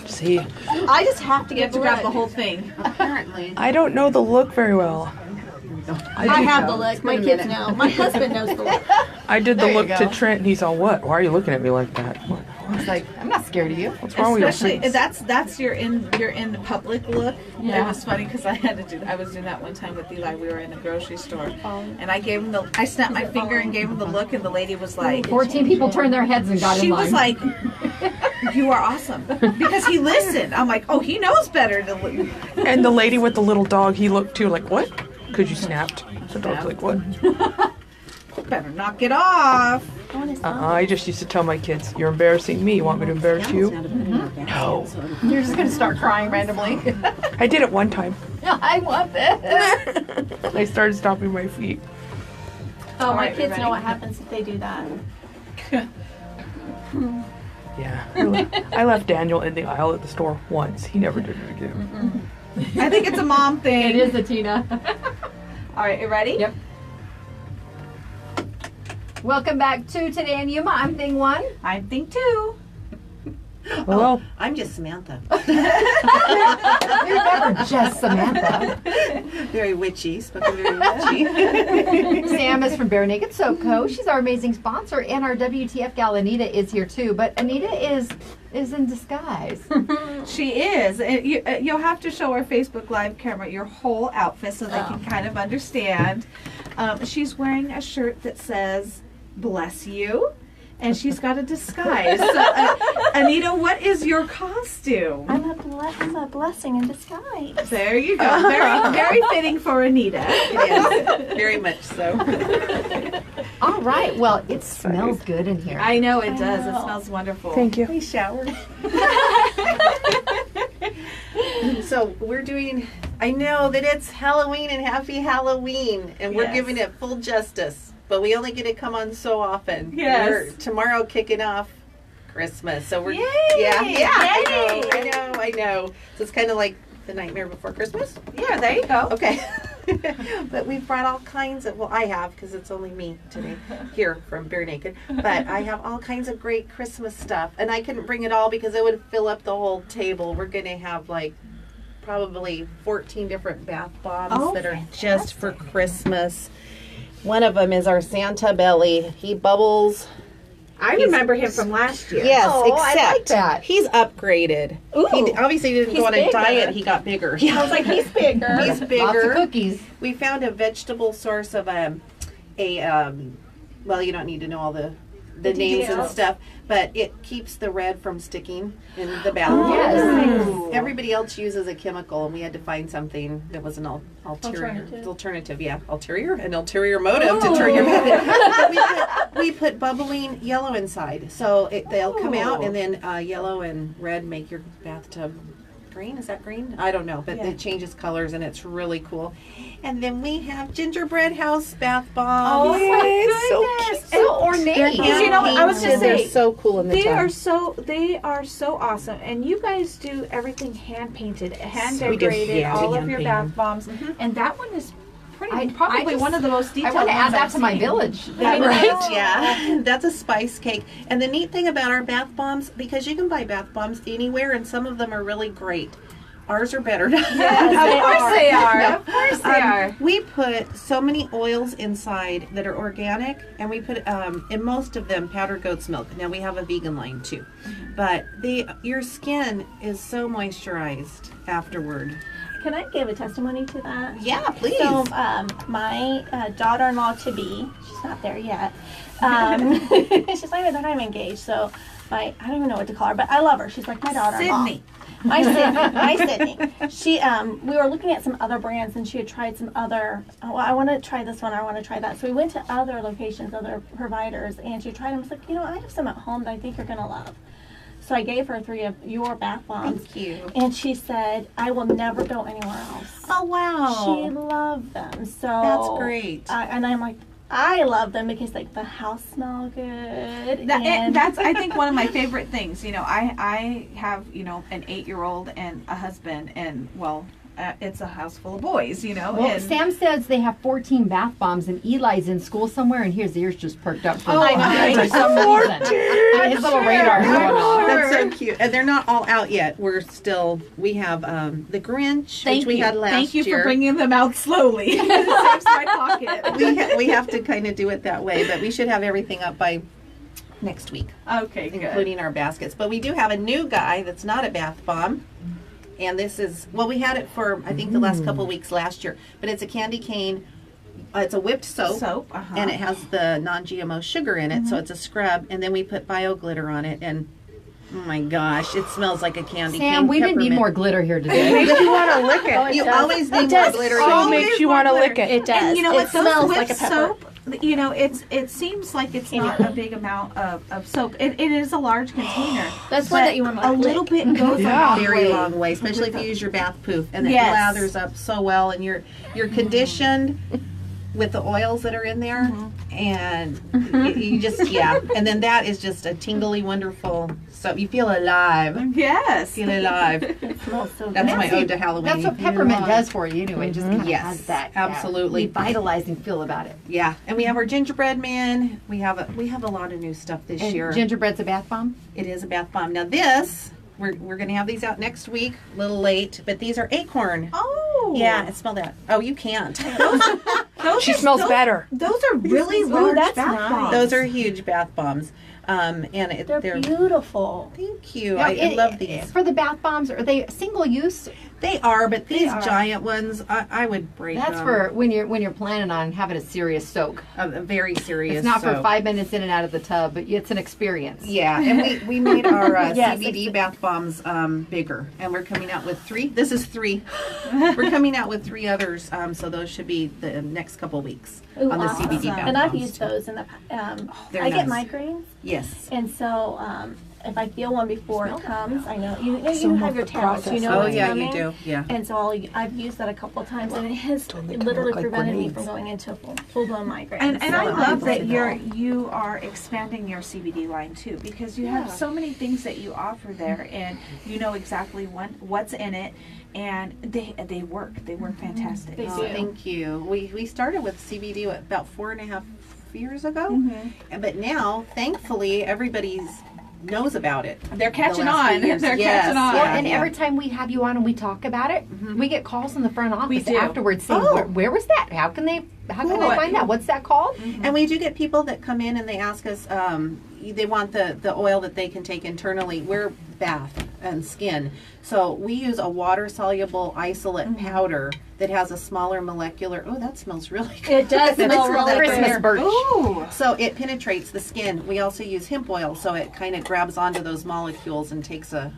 See, I just have to You have get to grab the whole thing. Apparently. I don't know the look very well. I have the look. My kids know. My husband knows the look. I did the There you look to go. Trent and he's all, what? Why are you looking at me like that? It's like, I'm not scared of you. What's wrong with you? Especially that's your in public look. Yeah. It was funny because I was doing that one time with Eli. We were in a grocery store, and I gave him I snapped my finger and gave him the look, and the lady was like, 14 people turned their heads and got in she line. was like, "You are awesome," because he listened. I'm like, "Oh, he knows better to look." And the lady with the little dog, he looked too, like, what? Because you snapped. The dog's like, what? Better knock it off. I just used to tell my kids, you're embarrassing me. You want me to embarrass you? No. You're just going to start crying randomly. I did it one time. I want this. I started stomping my feet. Oh, my right, kids ready? know what happens if they do that. Yeah. I left Daniel in the aisle at the store once. He never did it again. I think it's a mom thing. It is a Tina. All right, you ready? Yep. Welcome back to Today in Yuma. I'm Thing One. I think too. Well, I'm just Samantha. You're never just Samantha. Very witchy. Spoken very witchy. Sam is from Bare Naked Soap Co. She's our amazing sponsor, and our WTF gal Anita is here too. But Anita is in disguise. She is. You'll have to show our Facebook Live camera your whole outfit so they can kind of understand. She's wearing a shirt that says, "Bless you." And she's got a disguise. So, Anita, what is your costume? I'm a blessing in disguise. There you go. Very, very fitting for Anita. It is. Very much so. All right. Well, it smells good in here. I know it does. It smells wonderful. thank you. We showered. So we're doing, I know that it's Halloween and happy Halloween, and we're Yes. giving it full justice, but we only get to come on so often. Yes. We're tomorrow kicking off Christmas. So we're, Yay! yeah, Yay! I know. So it's kind of like the nightmare before Christmas. Yeah, there you go. Okay. But we've brought all kinds of, well, I have, because it's only me today here from Bare Naked, but I have all kinds of great Christmas stuff, and I couldn't bring it all because it would fill up the whole table. We're going to have like probably 14 different bath bombs that are just for Christmas. One of them is our Santa belly. He bubbles I remember him from last year. Yes, Oh, I except like that. he's upgraded. Ooh. He obviously didn't He's go on a bigger. diet. He got bigger. I was like, he's bigger. He's Lots of bigger. cookies. We found a vegetable source of well, you don't need to know all the names and details. stuff, but it keeps the red from sticking in the bathroom. Yes. Everybody else uses a chemical, and we had to find something that was an ulterior motive to turn your bath. we put bubbling yellow inside, so they'll come out, and then yellow and red make your bathtub green. Is that green? I don't know, but it changes colors, and it's really cool. And then we have gingerbread house bath bombs. Oh my goodness! So ornate. You know, I was just they're saying, so cool in the they tub. are so awesome, and you guys do everything hand painted, hand We do, decorated, yeah, we all of hand your paint bath bombs, and that one is I probably just- one of the most I detailed. want to add ones that I've to my seen. village. Right? Yeah, that's a spice cake. And the neat thing about our bath bombs, because you can buy bath bombs anywhere, and some of them are really great. Ours are better. Of course they are. Of course they are. We put so many oils inside that are organic, and we put in most of them powdered goat's milk. Now we have a vegan line too, but your skin is so moisturized afterward. Can I give a testimony to that? Yeah, please. So, my daughter-in-law to be, she's not there yet. She's not even that I'm engaged. So, I don't even know what to call her, but I love her. She's like my daughter-in-law. Sydney. My Sydney. She, we were looking at some other brands, and she had tried some other. Oh, I want to try this one. I want to try that. So we went to other locations, other providers, and she tried them. I was like, I have some at home that I think you're gonna love. So I gave her 3 of your bath bombs. Thank you. And she said, I will never go anywhere else. Oh wow. She loved them. So That's great. And I'm like, I love them because like the house smell good. And That's I think one of my favorite things. I have an 8-year-old and a husband, and it's a house full of boys. Well, and Sam says they have 14 bath bombs, and Eli's in school somewhere, and his ears just perked up for I know. for some reason. His little radar's going off. That's so cute. And they're not all out yet. We have the Grinch, which we had last Thank you year. for bringing them out slowly. It saves my pocket. we have to kind of do it that way, but we should have everything up by next week, Okay, good. including our baskets. But we do have a new guy that's not a bath bomb. And this is, we had it for, I think, the last couple weeks last year. But it's a candy cane. It's a whipped soap. And it has the non-GMO sugar in it. So it's a scrub. And then we put bio glitter on it. And, oh my gosh, it smells like a candy cane. Sam, we didn't need peppermint. more glitter here today. Makes you want to lick it. You always need more glitter. Oh, makes you want to lick it. it does. And you know it what? Those smells whipped like a pepper. soap. It seems like it's not a big amount of soap. It is a large container. That's one but that you want to a little bit goes a Yeah. long Very way. long way, especially if you use your bath poof, and it Yes. lathers up so well, and you're conditioned with the oils that are in there, and you just and then that is just a tingly, wonderful. So you feel alive. Yes. Feel alive. It smells so good. That's my ode to Halloween. That's what peppermint does for you, anyway. It just kind of Yes, has that absolutely. revitalizing feel about it. Yeah, and we have our gingerbread man. We have a lot of new stuff this And year. gingerbread's a bath bomb. It is a bath bomb. Now this, we're going to have these out next week. A little late, but these are acorn. Oh. Yeah, smell that. Oh, you can't. She smells better. Those are really large that's bath nice. bombs. Those are huge bath bombs. And They're beautiful. Thank you. Now, I love these. For the bath bombs, are they single use? They are, but these are. giant ones, I would break That's them. for when you're planning on having a serious soak. a very serious. It's not for soap. 5 minutes in and out of the tub, but it's an experience. Yeah, and we made our Yes, CBD bath bombs bigger, and we're coming out with 3. This is 3. We're coming out with 3 others, so those should be the next couple weeks Ooh, on the awesome. CBD bath And I've bombs. used those in the they're I get nice. migraines, Yes. and so if I feel one before it comes, I know you Some have of your the tablets, you process. know Oh what's yeah, coming. you do. Yeah. And so I've used that a couple of times, and it has they literally look like prevented me grenades. from going into full blown migraine. And So I love that grateful. you are expanding your CBD line too, because you have so many things that you offer there, and you know exactly what's in it, and they work. They work fantastic. They Oh, do. thank you. We started with CBD about 4.5 years ago, Mm-hmm. but now thankfully everybody's knows about it. They're catching The last few on. years. They're Yes, catching on. Well, yeah, and yeah. every time we have you on and we talk about it, we get calls in the front office We do. afterwards saying, Oh. where was that? How can they Cool. find that? What's that called? And we do get people that come in and they ask us, they want the oil that they can take internally. We're bath and skin. So we use a water-soluble isolate powder that has a smaller molecular, oh, that smells really good. It does smell really Christmas good. birch. Ooh. So it penetrates the skin. We also use hemp oil, so it kind of grabs onto those molecules and takes a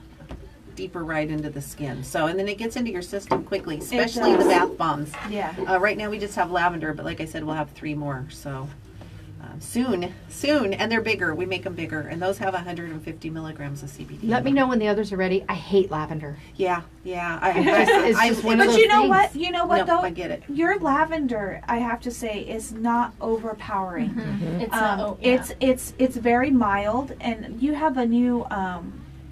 deeper ride into the skin. So, and then it gets into your system quickly, especially the bath bombs. Yeah. Right now we just have lavender, but like I said, we'll have 3 more. So soon, and they're bigger. We make them bigger, and those have 150 milligrams of CBD. Let me know when the others are ready. I hate lavender. Yeah. It's just one of But those you know things. what? You know what No, though? I get it. Your lavender, I have to say, is not overpowering. It's not, It's very mild, and you have a new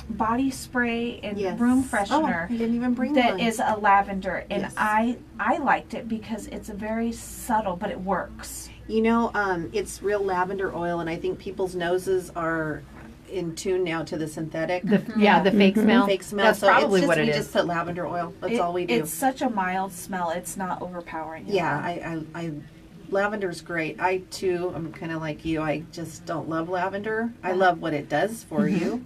body spray and room freshener Oh, I didn't even bring that one. is a lavender, and Yes. I liked it because it's very subtle, but it works. You know, it's real lavender oil, and I think people's noses are in tune now to the synthetic. The fake smell. Fake smell. That's so probably it's just, what it we is. just put lavender oil. That's all we do. It's such a mild smell. It's not overpowering. at Yeah, all. I lavender's great. I too, I'm kind of like you. I just don't love lavender. I love what it does for you.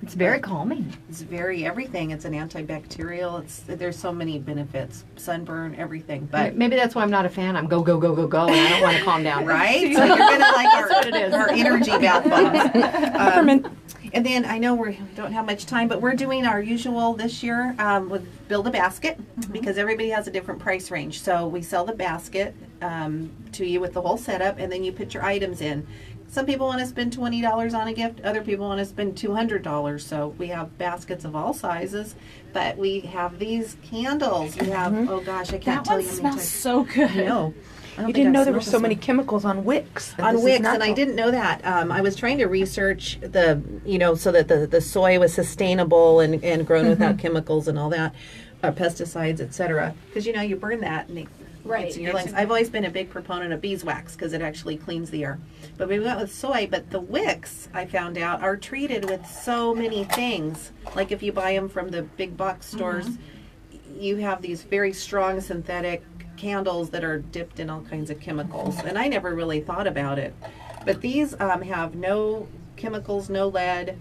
It's very calming. It's very everything. It's an antibacterial. There's so many benefits. Sunburn, everything. But Maybe that's why I'm not a fan. I'm go, go, go, go, go, and I don't want to calm down. right, so you're gonna like what it is. our energy bath bombs. Peppermint. And then I know we don't have much time, but we're doing our usual this year with Build a Basket because everybody has a different price range. So we sell the basket to you with the whole setup, and then you put your items in. Some people want to spend $20 on a gift. Other people want to spend $200. So we have baskets of all sizes, but we have these candles. We have, oh gosh, I can't That tell one you how many smells times. so good. I know. I don't You think didn't I've know there were smelled so this many one. chemicals on wicks. On wicks, and I didn't know that. I was trying to research so that the soy was sustainable and grown without chemicals and all that, pesticides, etc. Because you burn that and it gets in your lungs. I've always been a big proponent of beeswax because it actually cleans the air. But we went with soy. But the wicks, I found out, are treated with so many things. Like if you buy them from the big box stores, you have these very strong synthetic candles that are dipped in all kinds of chemicals, and I never really thought about it, but these have no chemicals, no lead.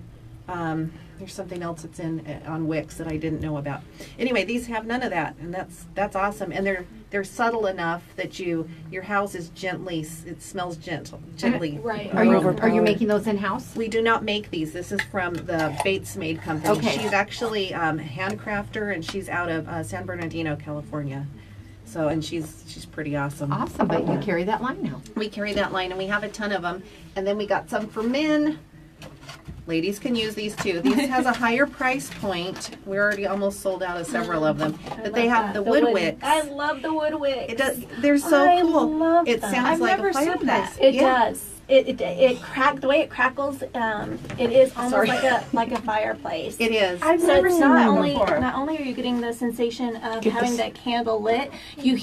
There's something else that's on wicks that I didn't know about. Anyway, these have none of that, and that's awesome. And they're subtle enough that your house is it smells gently. Right. Are you making those in house? We do not make these. This is from the Bates Made Company. Okay. She's actually a handcrafter, and she's out of San Bernardino, California. So, and she's pretty awesome. Awesome, but you carry that line now. We carry that line, and we have a ton of them. And then we got some for men. Ladies can use these too. These has a higher price point. We're already almost sold out of several of them. But they have the wood wicks. I love the wood wicks. It does. They're so I cool. love It them. sounds I've like never a seen fireplace. that. It Yeah. does. It crack the way it crackles. It is almost like a fireplace. It is. I've So never it's seen not that only before. not only are you getting the sensation of Get having the that candle lit, you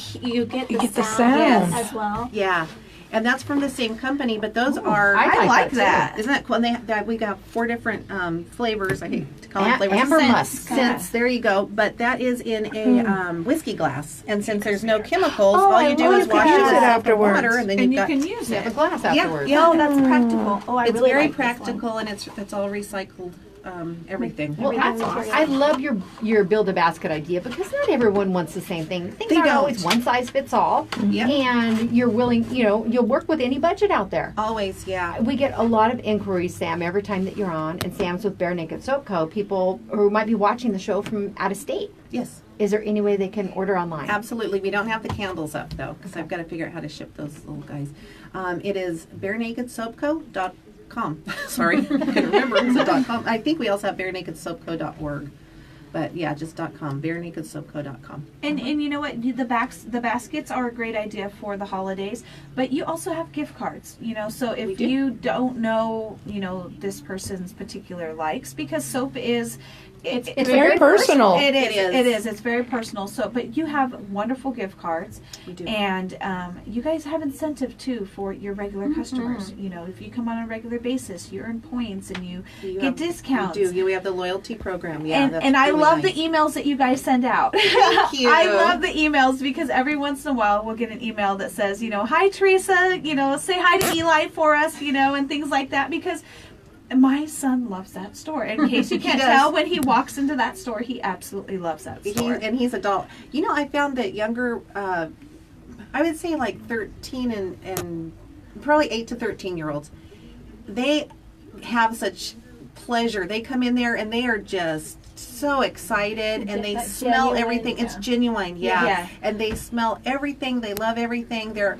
get the get the sound sound. as well. Yeah. And that's from the same company, but those are. I like too. that. Isn't that cool? And we got 4 different flavors. I hate to call them flavors. Amber Scents. musk. Scents. There you go. But that is in a whiskey glass, and since there's no chemicals, all I you do love is wash that. it with Use it soap and afterwards. water, and then And you've you got. can use You have a it. glass afterwards. Yeah. Oh, that's practical. Oh, I It's really very like this one. practical, and it's all recycled. Everything. Well, Everything that's material. I love your build a basket idea because not everyone wants the same thing. Things They aren't don't. always one size fits all. Yep. And you're willing, you'll work with any budget out there. Always, yeah. We get a lot of inquiries, Sam, every time that you're on, and Sam's with Bare Naked Soap Co. People who might be watching the show from out of state. Yes. Is there any way they can order online? Absolutely. We don't have the candles up though, because I've got to figure out how to ship those little guys. It is barenakedsoapco.com. Sorry, I couldn't remember. It was a .com. I think we also have barenakedsoapco.org. But yeah, just .com, barenakedsoapco.com. And you know what? The baskets are a great idea for the holidays, but you also have gift cards. So We if do. you don't know, this person's particular likes, because soap is It's very personal. It is. It is. It is. It's very personal. So, but you have wonderful gift cards, We do. and you guys have incentive too for your regular customers. You know, if you come on a regular basis, you earn points and you get discounts. We do. We have the loyalty program. Yeah, that's And I really love nice. the emails that you guys send out. Thank you. I love the emails because every once in a while we'll get an email that says, you know, hi Teresa, you know, say hi to Eli for us, you know, and things like that because my son loves that store. In case you can't does. tell, when he walks into that store, he absolutely loves that store. He's adult. You know, I found that younger, I would say like 13 and probably 8 to 13-year-olds, they have such pleasure. They come in there and they are just so excited and they That smell genuine, everything. yeah. It's genuine, yeah. Yeah. And they smell everything. They love everything. They're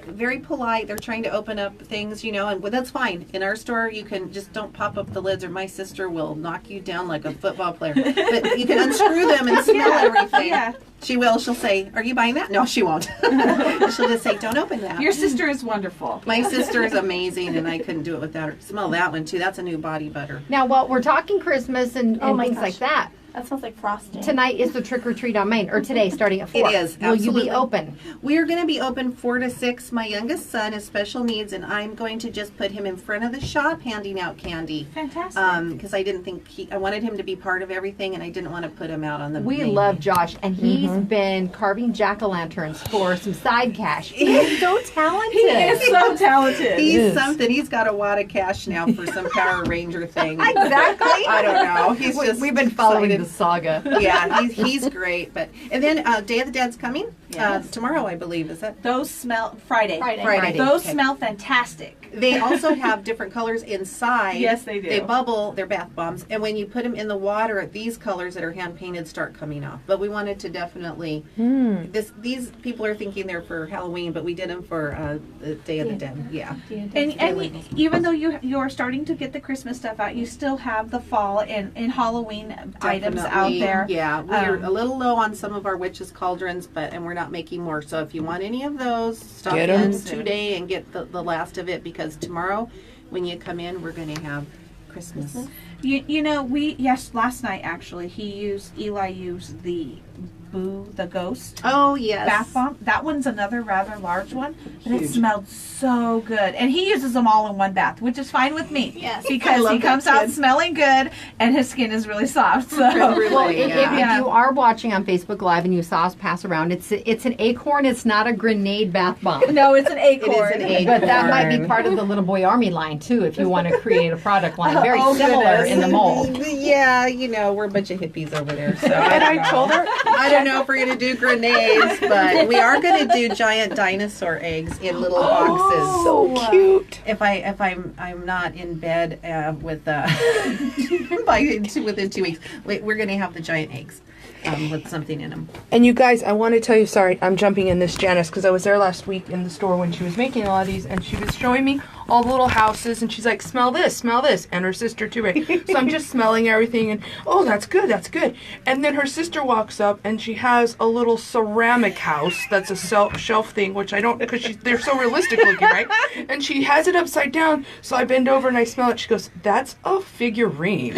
very polite. They're trying to open up things, you know, and that's fine. In our store, you can just don't pop up the lids or my sister will knock you down like a football player. But you can unscrew them and smell everything. Yeah. She will. She'll say, "Are you buying that?" No, she won't. She'll just say, "Don't open that." Your sister is wonderful. My sister is amazing, and I couldn't do it without her. Smell that one too. That's a new body butter. Now, while we're talking Christmas and Oh my things gosh. like that, That smells like frosting. tonight is the trick or treat on Main, or today starting at 4. It is, Will you absolutely. be open? We are going to be open 4 to 6. My youngest son has special needs, and I'm going to just put him in front of the shop handing out candy. Fantastic. Because I didn't think I wanted him to be part of everything, and I didn't want to put him out on the. We main. love Josh, and he's been carving jack-o'-lanterns for some side cash. He is so talented. He is so talented. He's Yes. something. He's got a wad of cash now for some Power Ranger thing. Exactly. I don't know. He's just We've been following excited. the saga. Yeah, he's great. But and then Day of the Dead's coming Yes. tomorrow, I believe. Is that? Those smell Friday. Friday. Those Okay. smell fantastic. They also have different colors inside. Yes, they do. They bubble. They're bath bombs, and when you put them in the water, these colors that are hand painted start coming off. But we wanted to definitely. These people are thinking they're for Halloween, but we did them for the Day of the Dead. Yeah. And even though you're starting to get the Christmas stuff out, you still have the fall and Halloween items out Definitely. there. Yeah, we're Um, a little low on some of our witches' cauldrons, and we're not making more. So if you want any of those, stop Get 'em. in today and get the last of it, because tomorrow, when you come in, we're going to have Christmas. You know, last night actually, Eli used the ghost Oh yes. bath bomb. That one's another rather large one, but it Huge. smelled so good. And he uses them all in one bath, which is fine with me. Yes. I Because love he that comes out kid. smelling good and his skin is really soft. So Really, Well, yeah. if you are watching on Facebook Live and you saw us pass around, it's an acorn. It's not a grenade bath bomb. no, it's an acorn. It is an acorn. But that might be part of the Little Boy Army line too, if you want to create a product line very Oh, similar goodness. in the mold. Yeah, we're a bunch of hippies over there. So And I told her, I don't know if we're gonna do grenades, but we are gonna do giant dinosaur eggs in little boxes. so cute. If I'm not in bed with within 2 weeks, we're gonna have the giant eggs with something in them. And you guys, I want to tell you, sorry, I'm jumping in this, Janice, because I was there last week in the store when she was making a lot of these, and she was showing me all the little houses, and she's like, smell this, and her sister too, right? So I'm just smelling everything, and oh, that's good. And then her sister walks up, and she has a little ceramic house that's a shelf thing, which I don't, because they're so realistic looking, right? And she has it upside down, so I bend over and I smell it. She goes, that's a figurine.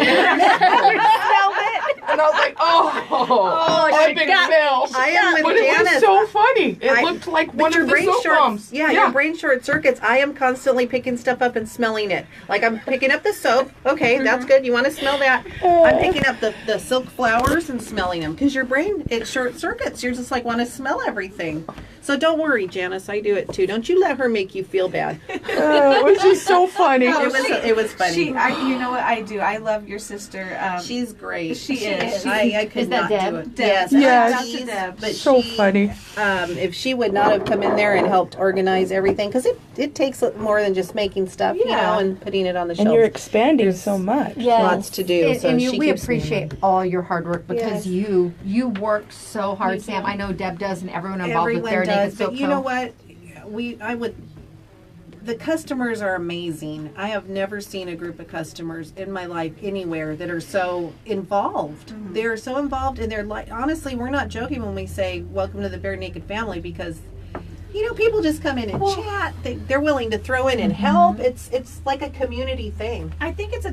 And I was like, oh, epic fail. I am with But it was Janice. so funny. It I- looked like But one your of the brain soap short, bombs. yeah, your brain short circuits. I am constantly picking stuff up and smelling it. Like I'm picking up the soap. Okay, that's good. You want to smell that? I'm picking up the silk flowers and smelling them because your brain, it short circuits. You're just like want to smell everything. So don't worry, Janice. I do it too. Don't you let her make you feel bad. It was just so funny. It was funny. You know what I do? I love your sister. She's great. She is. I could Is that not Deb? do it. Deb. Yes. Yes. Shout out to Deb. But So she, funny. if she would not have come in there and helped organize everything, because it takes more than just making stuff, Yeah. and putting it on the And you're shelf. expanding so much. Lots to do. And, so and she we keeps me appreciate all your hard work because Yes. you work so hard, Sam. I know Deb does, and everyone involved with Everyone Bare Naked does, Soap but you know Co. what? The customers are amazing. I have never seen a group of customers in my life anywhere that are so involved. Mm-hmm. They're so involved, and they're like, honestly, we're not joking when we say welcome to the Bare Naked family, because people just come in and chat. They're willing to throw in and help. It's like a community thing. I think it's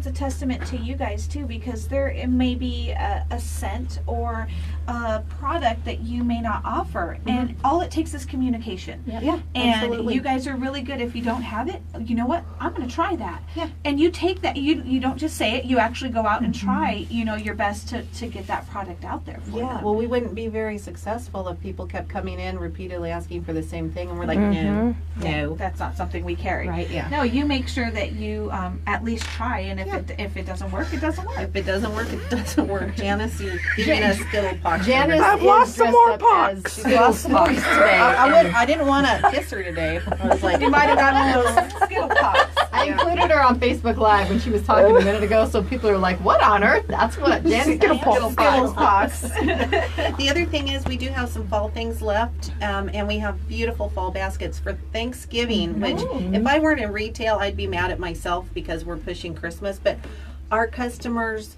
a testament to you guys too, because it may be a scent or a product that you may not offer, and all it takes is communication. Yeah, and absolutely. you guys are really good. If you don't have it, you know what? I'm going to try that. Yeah. And you take that. You don't just say it. You actually go out and try. Your best to get that product out there. For them. Well, we wouldn't be very successful if people kept coming in repeatedly asking for the same thing, and we're like, no, That's not something we carry. right? Yeah. No, you make sure that you at least try, and if it doesn't work, it doesn't work. If it doesn't work, it doesn't work. Janice, you're giving us Skittle pox. Janice I've is lost some dressed more up pox. as Skittles pox today. I didn't want to kiss her today. I was like, You might have gotten those Skittle pops. I included her on Facebook Live when she was talking a minute ago, so people are like, "What on earth? That's what Janice Skittle Skittles pox. pox." The other thing is we do have some fall things left, and we have beautiful fall baskets for Thanksgiving, which if I weren't in retail, I'd be mad at myself because we're pushing Christmas. But our customers,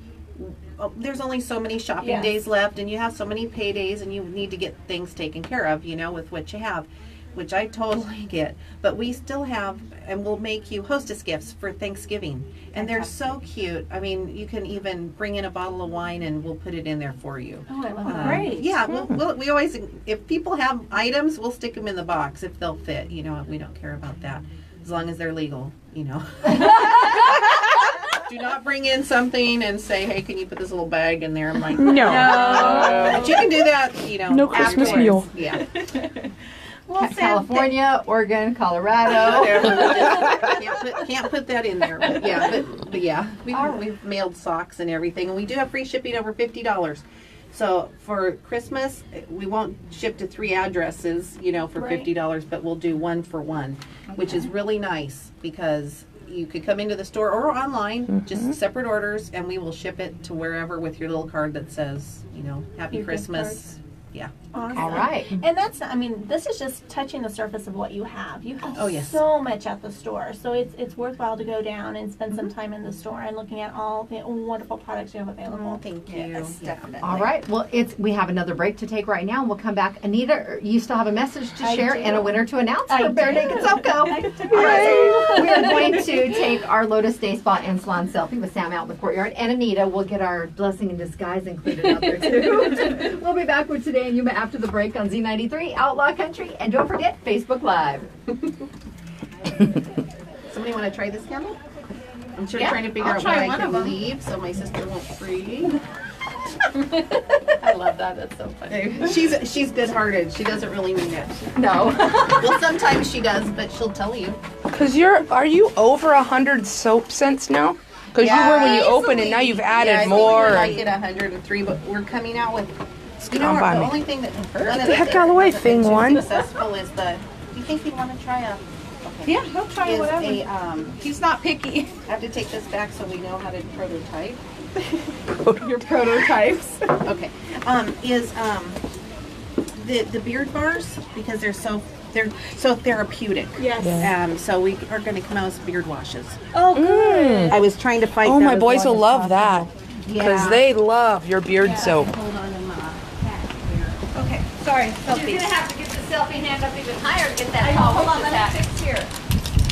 there's only so many shopping days left, and you have so many paydays, and you need to get things taken care of, with what you have, which I totally get. But we still have, and we'll make you hostess gifts for Thanksgiving. And they're so cute. I mean, you can even bring in a bottle of wine and we'll put it in there for you. Oh, I love that. Great. Yeah, we always, if people have items, we'll stick them in the box if they'll fit. We don't care about that. As long as they're legal, Do not bring in something and say, hey, can you put this little bag in there? I'm like, No. But you can do that, No Christmas afterwards. meal. Yeah. Well, Sam, California, Oregon, Colorado. Can't put that in there. But yeah, we've mailed socks and everything, and we do have free shipping over $50. So for Christmas, we won't ship to 3 addresses, for $50, but we'll do 1 for 1, which is really nice because you could come into the store or online, just separate orders, and we will ship it to wherever with your little card that says, Happy Your gift Christmas. Yeah. Awesome. All right. And this is just touching the surface of what you have. You have Oh, yes. so much at the store. So it's worthwhile to go down and spend some time in the store and looking at all the wonderful products you have available. Thank you. Yes, definitely. All right. Well, we have another break to take right now, and we'll come back. Anita, you still have a message to I share do. and a winner to announce I for Bare do. Naked Self Co. I do. All right. We are going to take our Lotus Day Spa and Salon selfie with Sam out in the courtyard, and Anita will get our blessing in disguise included out there too. We'll be back with Today in Yuma after the break on Z93 Outlaw Country, and don't forget Facebook Live. Somebody want to try this candle? I'm sure Yeah, trying to figure I'll out try when one I of can them. leave so my sister won't freeze. I love that. That's so funny. She's good-hearted. She doesn't really mean it. No. Well, sometimes she does, but she'll tell you. Because are you over 100 soap scents now? Because you were when you opened, and now you've added I think more. we like it 103, but we're coming out with. Come by the me. only thing that Get the heck out of the way, thing one. successful is the. Do you think you'd want to try a? Okay. Yeah, he'll try Is whatever. He's not picky. I have to take this back so we know how to prototype. Your prototypes. Okay. Is the beard bars, because they're so therapeutic. Yes. So we are going to come out with beard washes. Oh, good. I was trying to fight. Oh, that my as boys long will as love that. possible. Because they love your beard soap. Hold on, I'm back here. Okay, sorry. You're going to have to get the selfie hand up even higher to get that tall. Hold on, let me fix here.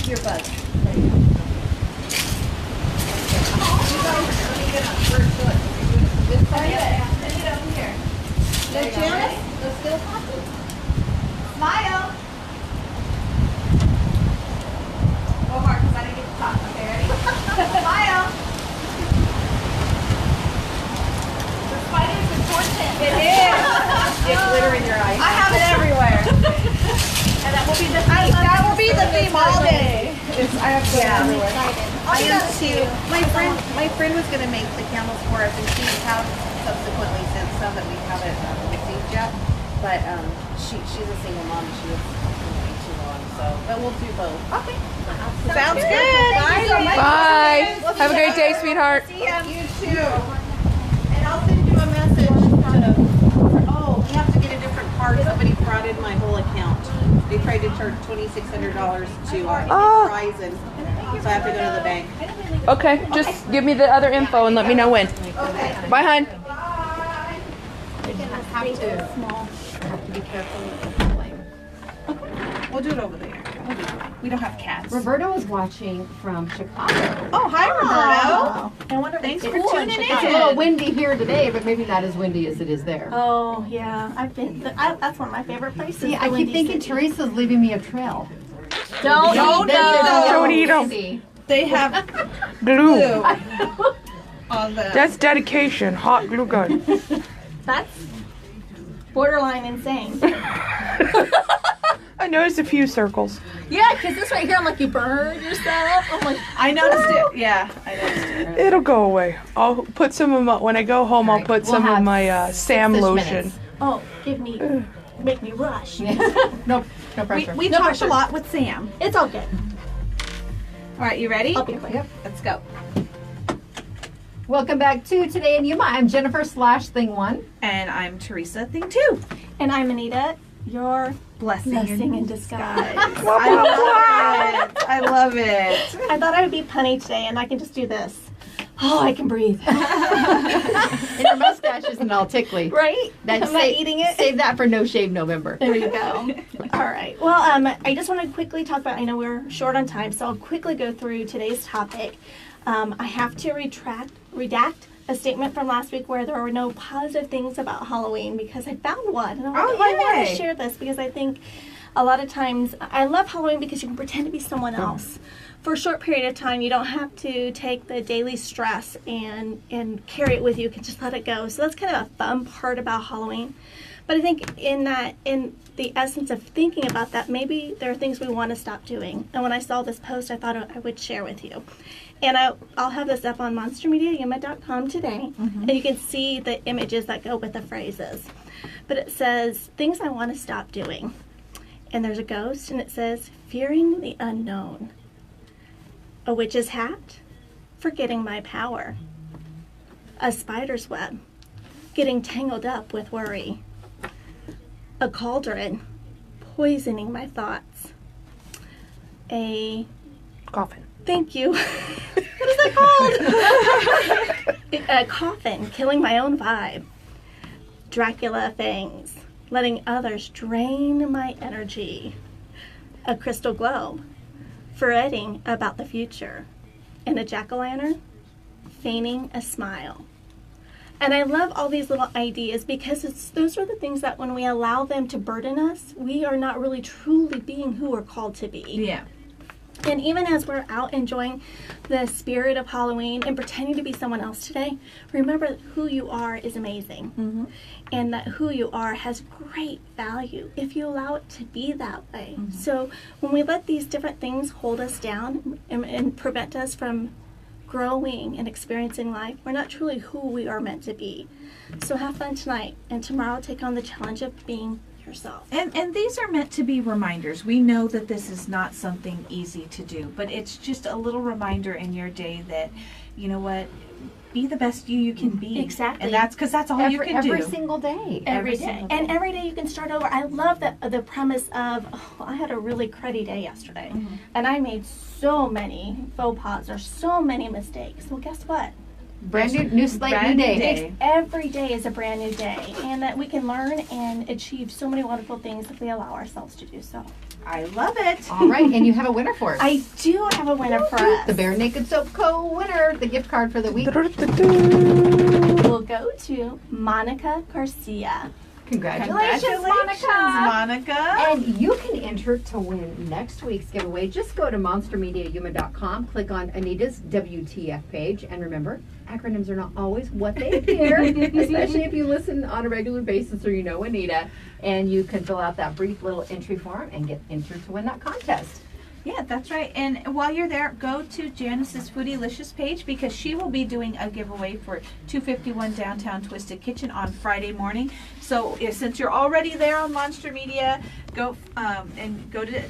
Your buzz. Smile. Go hard, because I didn't get to talk. Okay, ready? Smile. Smile is important. It is. Get glitter in your eyes. I have it everywhere. And that will be the theme. That will be the theme all day. I have to everywhere. I am too. My friend was going to make the candles for us, and she has subsequently sent some that we haven't received yet. But she's a single mom. She was way too long, so but we'll do both. Okay. Sounds good. Thank you so much. Bye. Have a great day, sweetheart. You too. And I'll send you a message. Oh, you have to get a different card. Somebody brought in my whole account. They tried to charge $2,600 to Verizon, so I have to go to the bank. Okay, just give me the other info and let me know when. Okay. Bye, hon. Have to be careful with the flame. We'll do it over there. We'll be fine. We don't have cats. Roberto is watching from Chicago. Oh, hi, Oh, Roberto. I wonder if Thanks it's for cool tuning in in. It's a Chicago. little windy here today, but maybe not as windy as it is there. Oh, yeah. I've been. That's one of my favorite places. See, the I keep Windy thinking City. Teresa's leaving me a trail. Don't Don't eat them. eat Don't eat 'em. Windy. They have Glue. glue on the. That's dedication. Hot glue gun. That's borderline insane. I noticed a few circles. Yeah, because this right here, I'm like, you burn yourself. I'm like, I noticed it. Yeah, I noticed it. It'll go away. I'll put some of my, when I go home, I'll Alright, put we'll some of have my Sam 6-ish lotion. minutes. oh, make me rush. No We, pressure. we No talked pressure. a lot with Sam. It's all good. All right, you ready? I'll be quick. Yep. Let's go. Welcome back to Today in Yuma. I'm Jennifer / Thing One. And I'm Teresa, thing 2. And I'm Anita, your blessing in disguise. I love it. I love it. I thought I would be punny today, and I can just do this. Oh, I can breathe. And your mustache isn't all tickly. Right? That's Am I eating it? Save that for No Shave November. There you go. All right. Well, I just want to quickly talk about, I know we're short on time, so I'll quickly go through today's topic. I have to redact a statement from last week where there were no positive things about Halloween because I found one. And I'm like, I want to yay. share this because I think a lot of times I love Halloween because you can pretend to be someone else. For a short period of time, you don't have to take the daily stress and carry it with you. You can just let it go. So that's kind of a fun part about Halloween. But I think in the essence of thinking about that, maybe there are things we want to stop doing. And when I saw this post, I thought I would share with you. And I'll have this up on monstermediayuma.com today. And you can see the images that go with the phrases. But it says, things I want to stop doing. And there's a ghost, and it says, fearing the unknown. A witch's hat, forgetting my power. A spider's web, getting tangled up with worry. A cauldron, poisoning my thoughts. A Coffin. Thank you. What is that called? A coffin, killing my own vibe. Dracula fangs, letting others drain my energy. A crystal globe, fretting about the future. And a jack-o'-lantern, feigning a smile. And I love all these little ideas because those are the things that when we allow them to burden us, we are not really truly being who we're called to be. Yeah. And even as we're out enjoying the spirit of Halloween and pretending to be someone else today, remember who you are is amazing. And that who you are has great value if you allow it to be that way. So when we let these different things hold us down and prevent us from growing and experiencing life, we're not truly who we are meant to be. So have fun tonight, and tomorrow take on the challenge of being yourself. And these are meant to be reminders. We know that this is not something easy to do, but it's just a little reminder in your day that, you know what, be the best you can be. Exactly. And that's because that's all you can do. Every single day. Every single day. day. And every day you can start over. I love the premise of, I had a really cruddy day yesterday. And I made so many faux pas or so many mistakes. Well, guess what? Brand new slate, Brand new new day. day. Every day is a brand new day. And that we can learn and achieve so many wonderful things if we allow ourselves to do so. I love it. All right, and you have a winner for us. I do have a winner for us. The Bare Naked Soap Co. winner, the gift card for the week. Will go to Monica Garcia. Congratulations, Monica. Monica. And you can enter to win next week's giveaway. Just go to monstermediayuma.com, click on Anita's WTF page, and remember, acronyms are not always what they appear, especially if you listen on a regular basis or you know Anita. And you can fill out that brief little entry form and get entered to win that contest. Yeah, that's right. And while you're there, go to Janice's Foodylicious page because she will be doing a giveaway for 251 Downtown Twisted Kitchen on Friday morning. So since you're already there on Monster Media, go and go to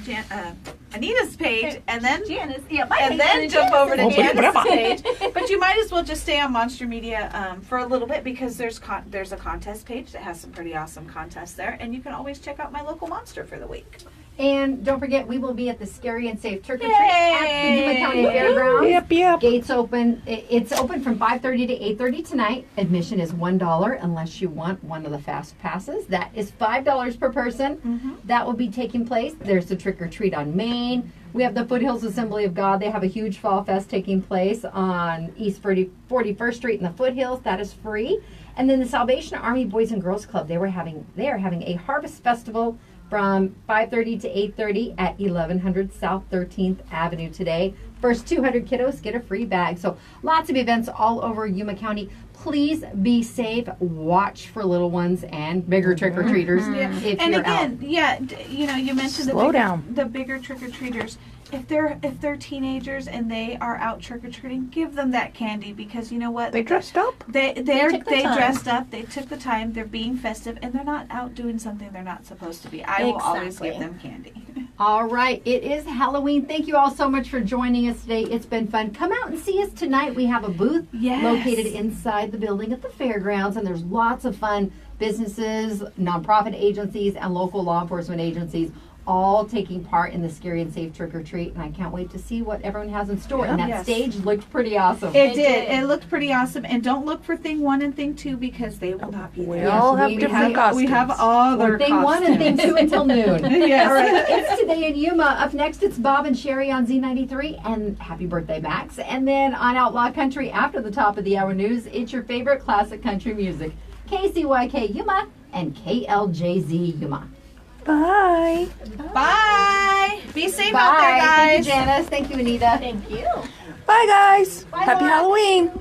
Anita's page and then Janice. Yeah, and then jump over to Oh, Janice's page. But you might as well just stay on Monster Media for a little bit because there's a contest page that has some pretty awesome contests there, and you can always check out my local monster for the week. And don't forget, we will be at the Scary and Safe Trick or Treat at the Yuma County Fairgrounds. Yep. Gates open. It's open from 5:30 to 8:30 tonight. Admission is $1 unless you want one of the fast passes. That is $5 per person. That will be taking place. There's the Trick or Treat on Main. We have the Foothills Assembly of God. They have a huge fall fest taking place on East 41st Street in the Foothills. That is free. And then the Salvation Army Boys and Girls Club. They are having a harvest festival from 5:30 to 8:30 at 1100 South 13th Avenue today. First 200 kiddos get a free bag. So lots of events all over Yuma County. Please be safe. Watch for little ones and bigger trick-or-treaters. If And you're again, you mentioned Slow down. the bigger trick-or-treaters. If they're teenagers and they are out trick-or-treating, give them that candy, because you know what? They dressed up. They took the time. dressed up, they took the time, they're being festive, and they're not out doing something they're not supposed to be. I will always Exactly. give them candy. All right, it is Halloween. Thank you all so much for joining us today. It's been fun. Come out and see us tonight. We have a booth Yes. located inside the building at the fairgrounds, and there's lots of fun businesses, nonprofit agencies, and local law enforcement agencies all taking part in the Scary and Safe Trick or Treat. And I can't wait to see what everyone has in store. And that Yes. stage looked pretty awesome. It did. It looked pretty awesome. And don't look for thing 1 and thing 2, because they will not be We there. all have we different costumes. We have other Or thing one and thing two until noon. Yes. All right, it's Today in Yuma. Up next, it's Bob and Sherry on Z93, and happy birthday, Max. And then on Outlaw Country, after the top of the hour news, it's your favorite classic country music. KCYK Yuma and KLJZ Yuma. Bye. Bye. Be safe Bye. out there, guys. Thank you, Janice. Thank you, Anita. Thank you. Bye, guys. Bye, Happy Laura. Halloween.